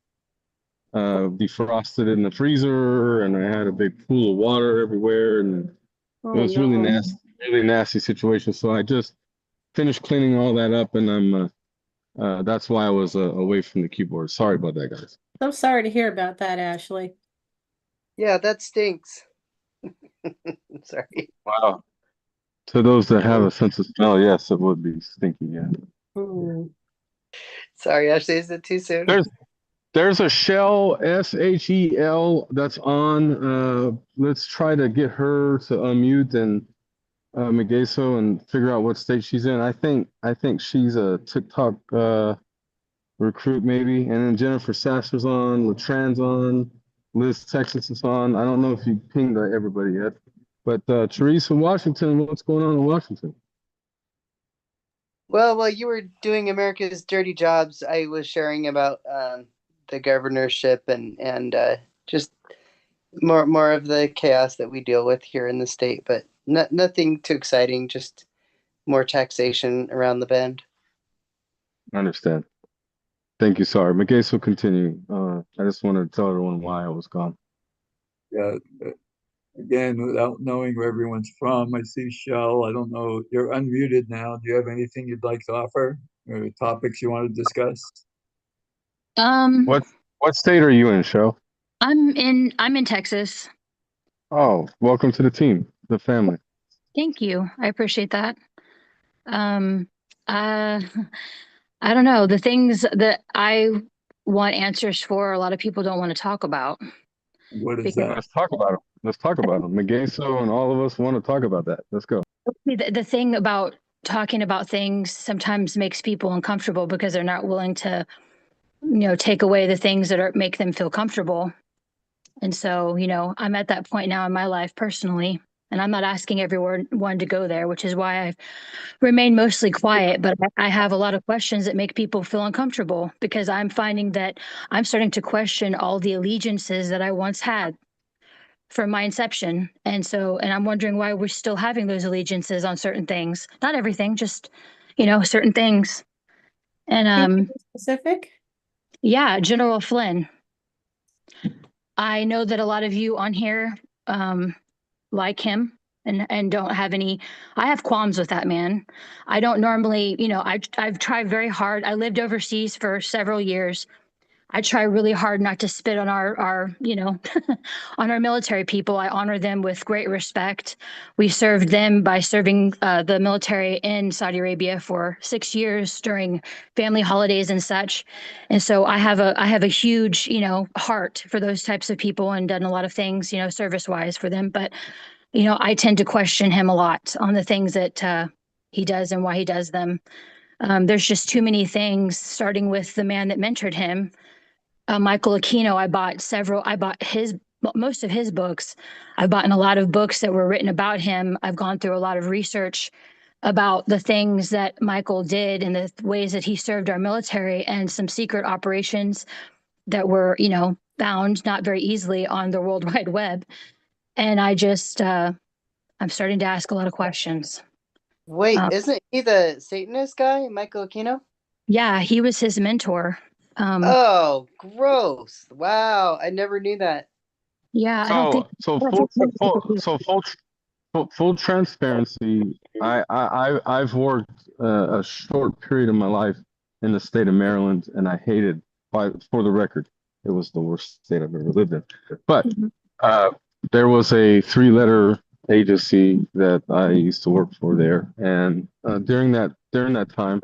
defrosted in the freezer, and I had a big pool of water everywhere, and it was really nasty situation. So I just finished cleaning all that up, and that's why I was away from the keyboard. Sorry about that, guys. So sorry to hear about that, Ashley. Yeah, that stinks. Sorry. Wow. To those that have a sense of smell, yes, it would be stinky. Yeah. Sorry, Ashley. Is it too soon? There's a Shell, SHEL, that's on. Let's try to get her to unmute and Megeso and figure out what state she's in. I think she's a TikTok recruit maybe, and then Jennifer Sasser's on, Latran's on, Liz Texas is on. I don't know if you pinged everybody yet, but Teresa Washington, what's going on in Washington? Well, while you were doing America's Dirty Jobs, I was sharing about the governorship and just more of the chaos that we deal with here in the state, but nothing too exciting, just more taxation around the bend. I understand. Thank you. Sorry. Megeso will continue. I just wanted to tell everyone why I was gone. Yeah. Again, without knowing where everyone's from, I see Shell. I don't know. You're unmuted now. Do you have anything you'd like to offer or topics you want to discuss? What state are you in, Shell? I'm in Texas. Oh, welcome to the team, the family. Thank you. I appreciate that. I don't know. The things that I want answers for, a lot of people don't want to talk about. What is that? Let's talk about them. Let's talk about them. Megeso and all of us want to talk about that. Let's go. The thing about talking about things sometimes makes people uncomfortable because they're not willing to, take away the things that make them feel comfortable. And so, I'm at that point now in my life personally, and I'm not asking everyone to go there, which is why I've remained mostly quiet. But I have a lot of questions that make people feel uncomfortable because I'm finding that I'm starting to question all the allegiances that I once had from my inception. And I'm wondering why we're still having those allegiances on certain things. Not everything, just, certain things. And specific? Yeah, General Flynn. I know that a lot of you on here like him and don't have any. I have qualms with that man. I don't normally, I've tried very hard. I lived overseas for several years. I try really hard not to spit on our on our military people. I honor them with great respect. We served them by serving the military in Saudi Arabia for 6 years during family holidays and such. And so I have a huge, heart for those types of people and done a lot of things, service wise for them. But, I tend to question him a lot on the things that he does and why he does them. There's just too many things, starting with the man that mentored him, Michael Aquino. I bought most of his books. I've bought a lot of books that were written about him. I've gone through a lot of research about the things that Michael did and the ways that he served our military and some secret operations that were, found not very easily on the World Wide Web. And I'm starting to ask a lot of questions. Wait, isn't he the Satanist guy, Michael Aquino? Yeah, he was his mentor. Oh, gross. Wow, I never knew that. Yeah, I don't think Full transparency. I've worked a short period of my life in the state of Maryland, and I hated. For the record, it was the worst state I've ever lived in. But there was a 3-letter agency that I used to work for there, and during that time,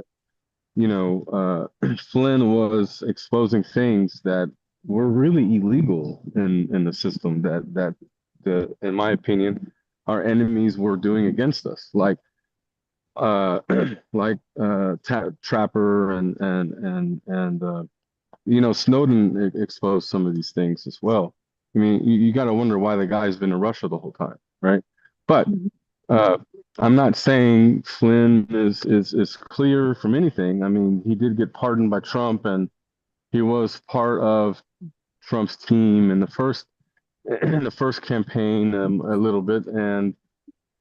Flynn was exposing things that were really illegal in the system that in my opinion, our enemies were doing against us, like Trapper and Snowden exposed some of these things as well. I mean, you got to wonder why the guy's been in Russia the whole time, right? But I'm not saying Flynn is clear from anything. I mean, he did get pardoned by Trump, and he was part of Trump's team in the first campaign a little bit. And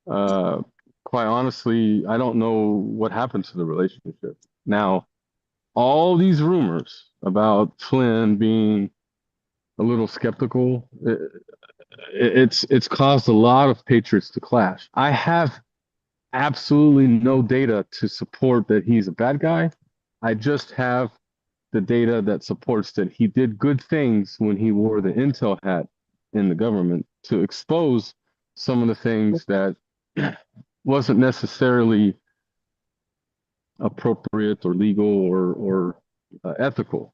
quite honestly, I don't know what happened to the relationship. Now, all these rumors about Flynn being a little skeptical, it's caused a lot of patriots to clash. I have absolutely no data to support that he's a bad guy. I just have the data that supports that he did good things when he wore the intel hat in the government to expose some of the things that wasn't necessarily appropriate or legal or ethical.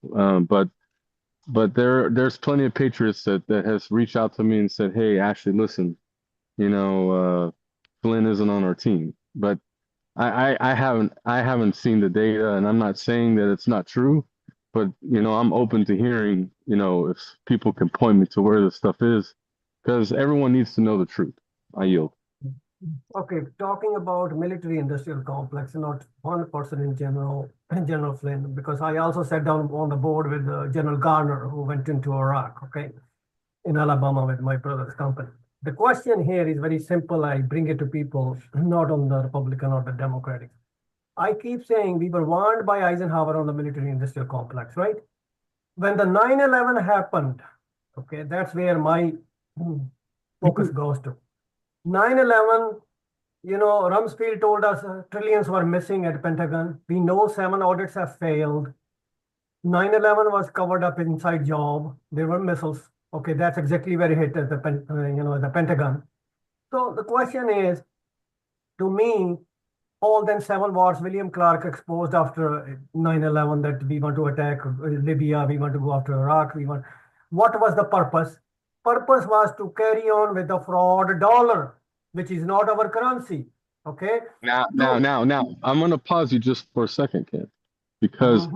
But there's plenty of patriots that has reached out to me and said, "Hey, Ashley, listen, Flynn isn't on our team." But I haven't seen the data, and I'm not saying that it's not true, but I'm open to hearing, if people can point me to where this stuff is, because everyone needs to know the truth. I yield. Okay, talking about military industrial complex, not one person in General Flynn, because I also sat down on the board with General Garner, who went into Iraq, okay, in Alabama with my brother's company. The question here is very simple. I bring it to people, not on the Republican or the Democratic. I keep saying we were warned by Eisenhower on the military industrial complex, right? When the 9/11 happened, okay, that's where my focus goes to. 9/11, Rumsfeld told us trillions were missing at Pentagon. We know 7 audits have failed. 9/11 was covered up inside job. There were missiles. Okay, that's exactly where it hit at the Pentagon. So the question is, to me, all them 7 wars William Clark exposed after 9/11 that we want to attack Libya, we want to go after Iraq, what was the purpose? Purpose was to carry on with the fraud dollar, which is not our currency. Okay. Now, I'm gonna pause you just for a second, Ken, because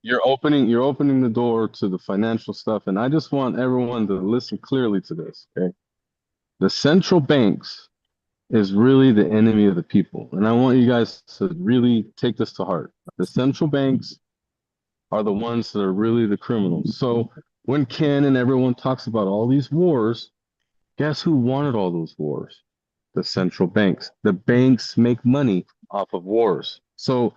you're opening the door to the financial stuff, and I just want everyone to listen clearly to this. Okay, the central banks is really the enemy of the people, and I want you guys to really take this to heart. The central banks are the ones that are really the criminals. So when Ken and everyone talks about all these wars, guess who wanted all those wars? The central banks. The banks make money off of wars. So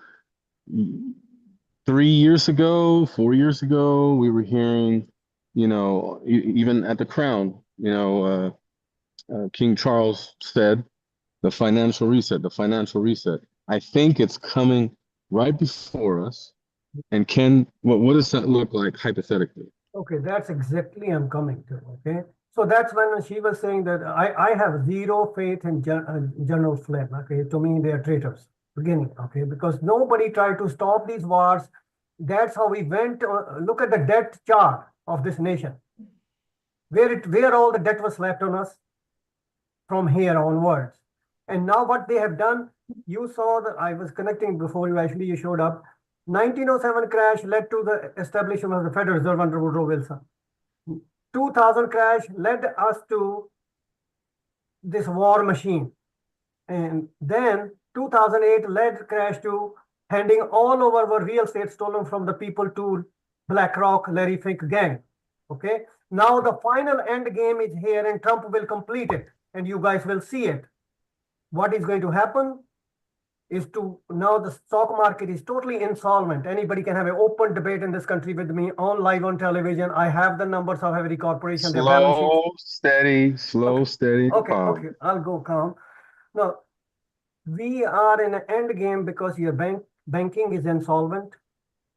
3 years ago, 4 years ago, we were hearing, even at the Crown, King Charles said, the financial reset. I think it's coming right before us. And Ken, what does that look like hypothetically? Okay, that's exactly I'm coming to, okay? So that's when she was saying that I have zero faith in General Flynn, okay? To me, they are traitors, beginning, okay? Because nobody tried to stop these wars. That's how we went, look at the debt chart of this nation. Where all the debt was left on us from here onwards. And now what they have done, you saw that I was connecting before you showed up. 1907 crash led to the establishment of the Federal Reserve under Woodrow Wilson. 2000 crash led us to this war machine. And then 2008 led crash to handing all over our real estate stolen from the people to BlackRock, Larry Fink gang. Okay. Now the final end game is here and Trump will complete it and you guys will see it. What is going to happen is to now the stock market is totally insolvent. Anybody can have an open debate in this country with me on live on television. I have the numbers of every corporation, their balance sheets. Slow, steady. Okay, I'll go calm. Now, we are in an end game because your banking is insolvent.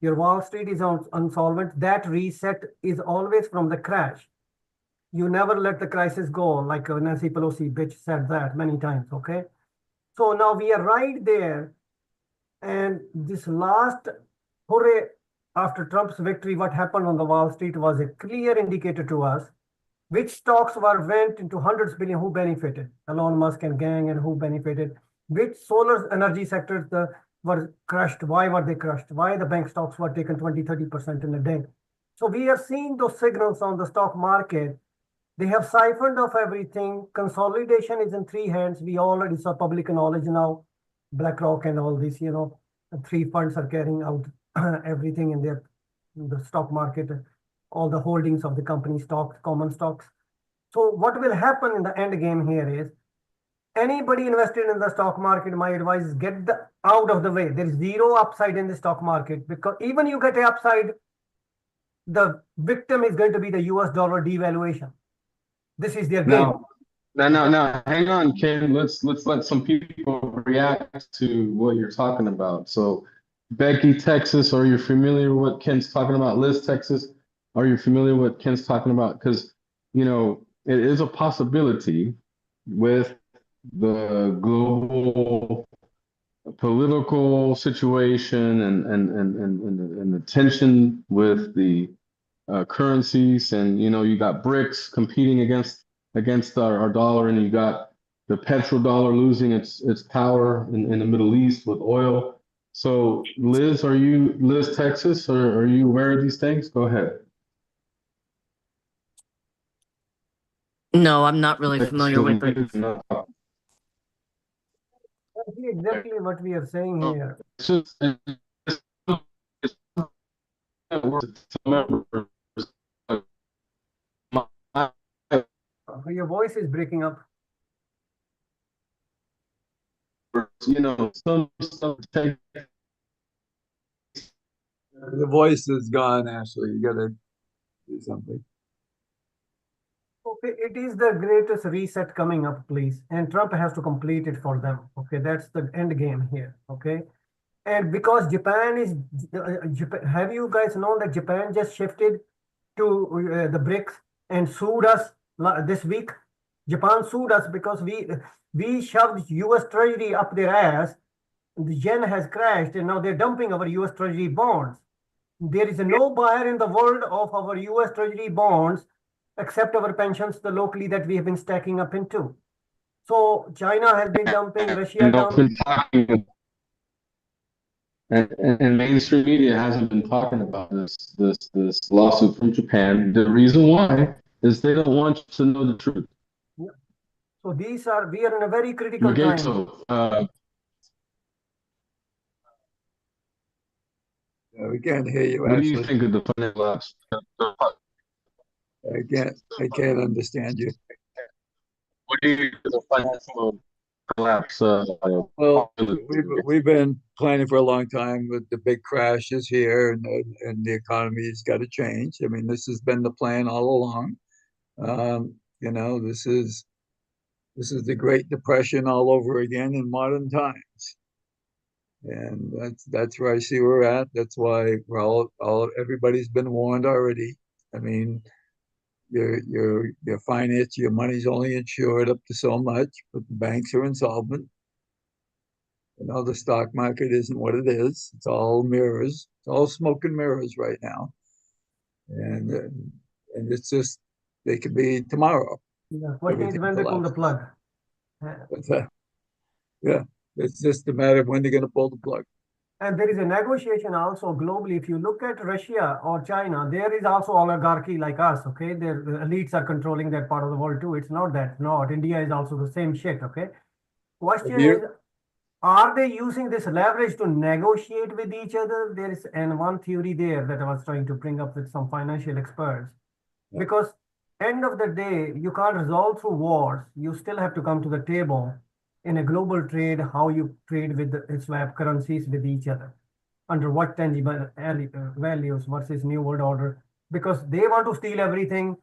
Your Wall Street is insolvent. That reset is always from the crash. You never let the crisis go, like Nancy Pelosi bitch said that many times, okay? So now we are right there. And this last hooray after Trump's victory, what happened on the Wall Street was a clear indicator to us which stocks went into hundreds of billion, who benefited, Elon Musk and gang, and who benefited, which solar energy sectors were crushed, why were they crushed, why the bank stocks were taken 20-30% in a day. So we are seeing those signals on the stock market. They have siphoned off everything. Consolidation is in three hands. We already saw public knowledge now. BlackRock and all these, three funds are carrying out everything in the stock market, all the holdings of the company stocks, common stocks. So what will happen in the end game here is anybody invested in the stock market, my advice is get out of the way. There is zero upside in the stock market because even you get an upside, the victim is going to be the US dollar devaluation. This is their game. Now, hang on, Ken. Let's let some people react to what you're talking about. So, Becky, Texas, are you familiar with what Ken's talking about? Liz, Texas, are you familiar with what Ken's talking about? Because, it is a possibility with the global political situation and the tension with the currencies, and you got BRICS competing against our dollar, and you got the petrodollar losing its power in the Middle East with oil. So, Liz, Texas, are you aware of these things? Go ahead. No, I'm not really familiar with it. That's exactly what we are saying here. Your voice is breaking up. Some stuff The voice is gone, Ashley. You gotta do something. Okay, it is the greatest reset coming up, please. And Trump has to complete it for them. Okay, that's the end game here. Okay. And because Japan is, have you guys known that Japan just shifted to the BRICS and sued us this week? Japan sued us because we shoved US Treasury up their ass. The yen has crashed and now they're dumping our US Treasury bonds. There is no buyer in the world of our US Treasury bonds except our pensions, the locally that we have been stacking up into. So China has been dumping, Russia dumping. And mainstream media hasn't been talking about this lawsuit from Japan. The reason why is they don't want you to know the truth. Yeah. So we are in a very critical time. We can't hear you, What Ashley. do you think of the financial collapse? I can't understand you. What do you think of the financial collapse? Well, we've been planning for a long time with the big crashes here, and the economy's got to change. I mean, this has been the plan all along. This is the Great Depression all over again in modern times. And that's where I see we're at. That's why we're all everybody's been warned already. I mean, your finance, your money's only insured up to so much, but the banks are insolvent. The stock market isn't what it is. It's all mirrors. It's all smoke and mirrors right now. And it's just they could be tomorrow. The question is Everything when they pull the collapses. plug. But, yeah, it's just a matter of when they're going to pull the plug. And there is a negotiation also globally. If you look at Russia or China, there is also oligarchy like us, okay? The elites are controlling that part of the world too. It's not that, not. India is also the same shit, okay? Question is, are they using this leverage to negotiate with each other? There is one theory there that I was trying to bring up with some financial experts. Because end of the day, you can't resolve through wars. You still have to come to the table in a global trade, how you trade with swap currencies with each other, under what tangible values versus new world order, because they want to steal everything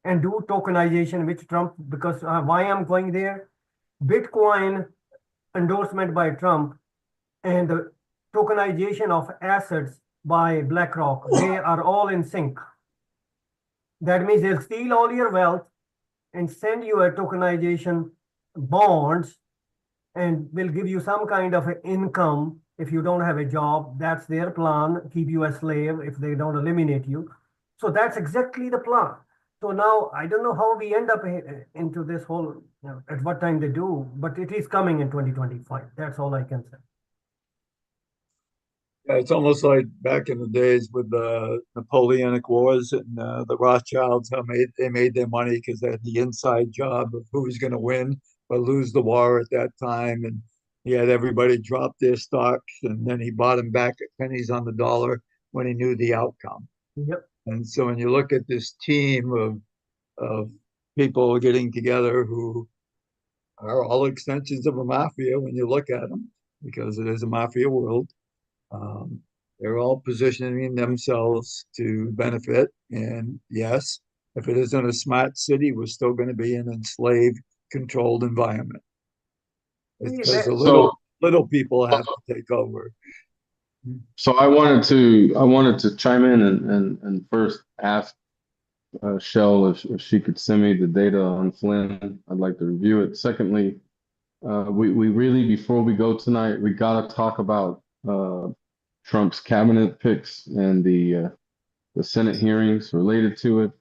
and do tokenization, which Trump, because why I'm going there, Bitcoin endorsement by Trump and the tokenization of assets by BlackRock, they are all in sync. That means they'll steal all your wealth and send you a tokenization bonds and will give you some kind of income if you don't have a job. That's their plan, keep you a slave if they don't eliminate you. So that's exactly the plan. So now I don't know how we end up into this whole, at what time they do, but it is coming in 2025. That's all I can say. Yeah, it's almost like back in the days with the Napoleonic Wars and the Rothschilds, how they made their money because they had the inside job of who was going to win or lose the war at that time. And he had everybody drop their stocks, and then he bought them back at pennies on the dollar when he knew the outcome. Yep. And so when you look at this team of people getting together who are all extensions of a mafia when you look at them, because it is a mafia world. They're all positioning themselves to benefit. And yes, if it isn't a smart city, we're still going to be an enslaved, controlled environment. It's because the little people have to take over. So I wanted to chime in and first ask Shell if she could send me the data on Flynn. I'd like to review it. Secondly, we really, before we go tonight, we got to talk about Trump's cabinet picks and the Senate hearings related to it.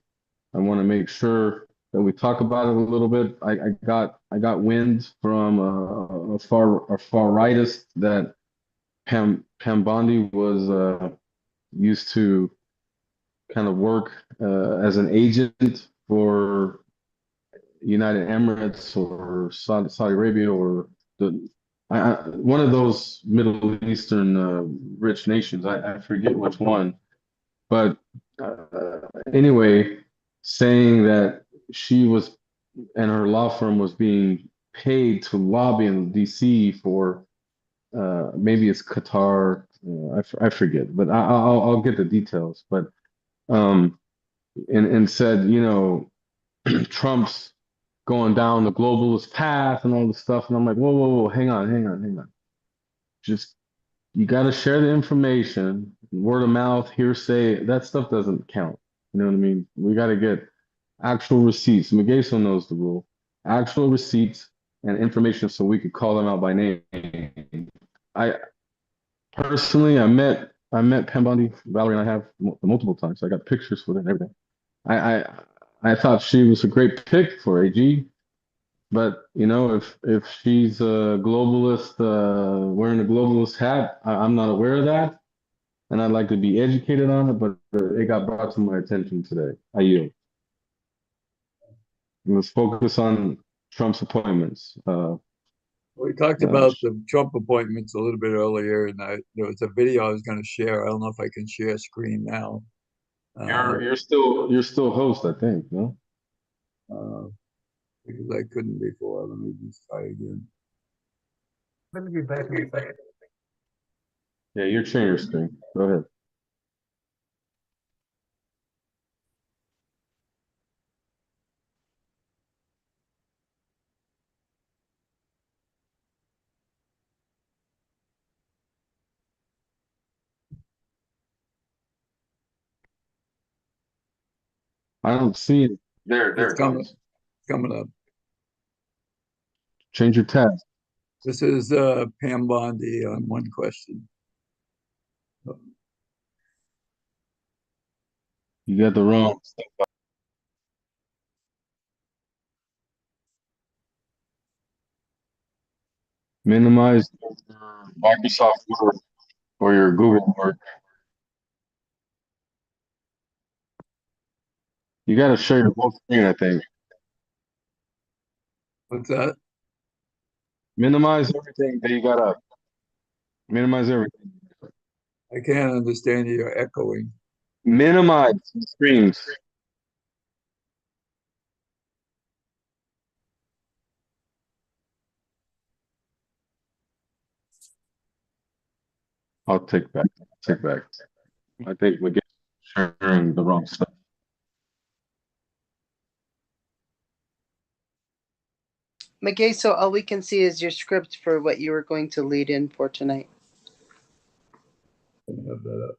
I want to make sure that we talk about it a little bit. I got wind from a far rightist that Pam Bondi was used to kind of work as an agent for United Emirates or Saudi Arabia or one of those Middle Eastern rich nations. I forget which one, but anyway, saying that she was and her law firm was being paid to lobby in DC for maybe it's Qatar. I forget, but I'll get the details. But and said, Trump's going down the globalist path and all this stuff. And I'm like, whoa, hang on. Just, you got to share the information, word of mouth, hearsay, that stuff doesn't count. You know what I mean? We got to get actual receipts. Miguel knows the rule. Actual receipts and information so we could call them out by name. I personally, I met Pam Bondi, Valerie and I have multiple times. I got pictures with her and everything. I thought she was a great pick for AG, but if she's a globalist, wearing a globalist hat, I'm not aware of that, and I'd like to be educated on it. But it got brought to my attention today. I yield. Let's focus on Trump's appointments. We talked about the Trump appointments a little bit earlier, and there was a video I was going to share. I don't know if I can share screen now. You're still host, I think, no? Because I couldn't before. Let me just try again. Let me be back in a second. Yeah, you're sharing your screen. Go ahead. I don't see it. There It's it coming, comes. coming up. Change your tab. This is Pam Bondi on one question. You got the wrong stuff. Minimize your Microsoft Word or your Google Word. You got to share your whole screen, I think. What's that? Minimize everything that you got up. Minimize everything. I can't understand you. You're echoing. Minimize the screens. I'll take back. Take back. I think we're sharing the wrong stuff. McGay, so all we can see is your script for what you were going to lead in for tonight. I have that up.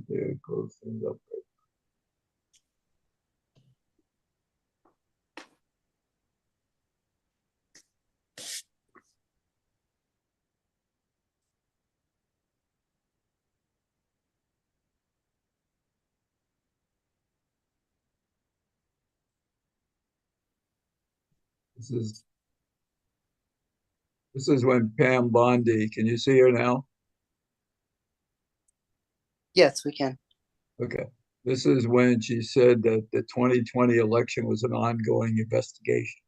There, close things up. This is when Pam Bondi, can you see her now? Yes, we can. Okay. This is when she said that the 2020 election was an ongoing investigation.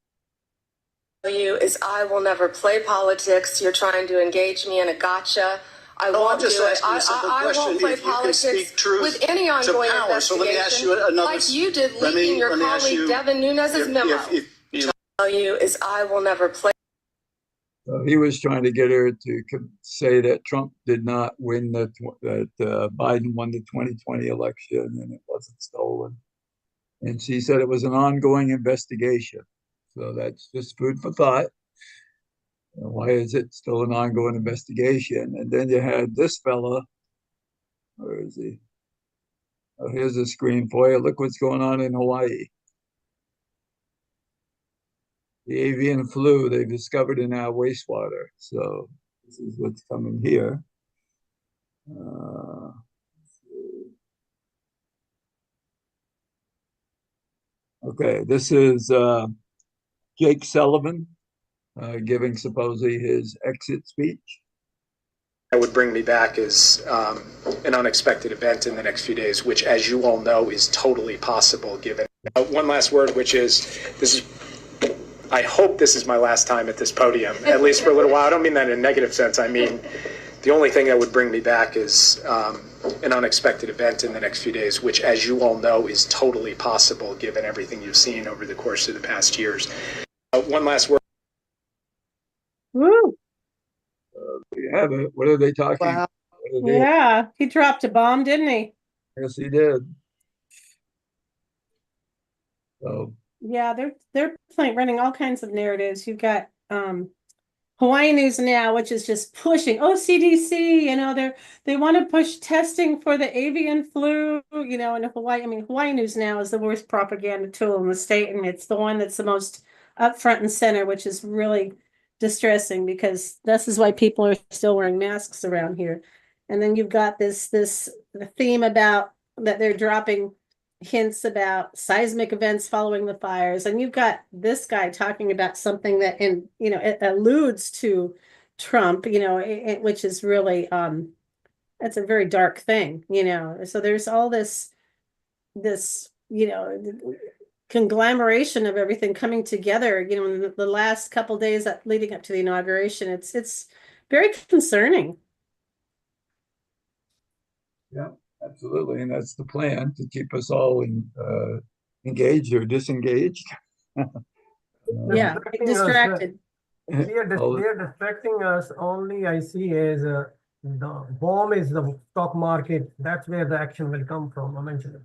You is I will never play politics. You're trying to engage me in a gotcha. I No, won't I'm just do it. asking a simple I question. won't play If you can politics speak truth with any to ongoing power. So let me ask you investigation, another. like you did let leaking me your ask colleague you, Devin Nunes's memo. Tell you is I will never play. So he was trying to get her to say that Trump did not win that Biden won the 2020 election and it wasn't stolen. And she said it was an ongoing investigation. So that's just food for thought. Why is it still an ongoing investigation? And then you had this fella. Where is he? Oh, here's a screen for you. Look what's going on in Hawaii. The avian flu they've discovered in our wastewater. So this is what's coming here. Okay, this is Jake Sullivan giving supposedly his exit speech. That would bring me back is an unexpected event in the next few days, which, as you all know, is totally possible given. One last word, which is, I hope this is my last time at this podium, at least for a little while. I don't mean that in a negative sense. I mean, the only thing that would bring me back is an unexpected event in the next few days, which, as you all know, is totally possible given everything you've seen over the course of the past years. One last word. Woo! We have it. What are they talking about? Yeah, he dropped a bomb, didn't he? Yes, he did. So yeah, they're running all kinds of narratives. You've got Hawaii News Now, which is just pushing. Oh, CDC, they want to push testing for the avian flu, in Hawaii. I mean, Hawaii News Now is the worst propaganda tool in the state, and it's the one that's the most up front and center, which is really distressing because this is why people are still wearing masks around here. And then you've got the theme about that they're dropping hints about seismic events following the fires, and you've got this guy talking about something that it alludes to Trump, which is really that's a very dark thing, so there's all this conglomeration of everything coming together, in the last couple days leading up to the inauguration. It's very concerning. yeah, absolutely, and that's the plan, to keep us all engaged or disengaged. Distracted. They are distracting us. Only I see is The bomb is the stock market. That's where the action will come from eventually.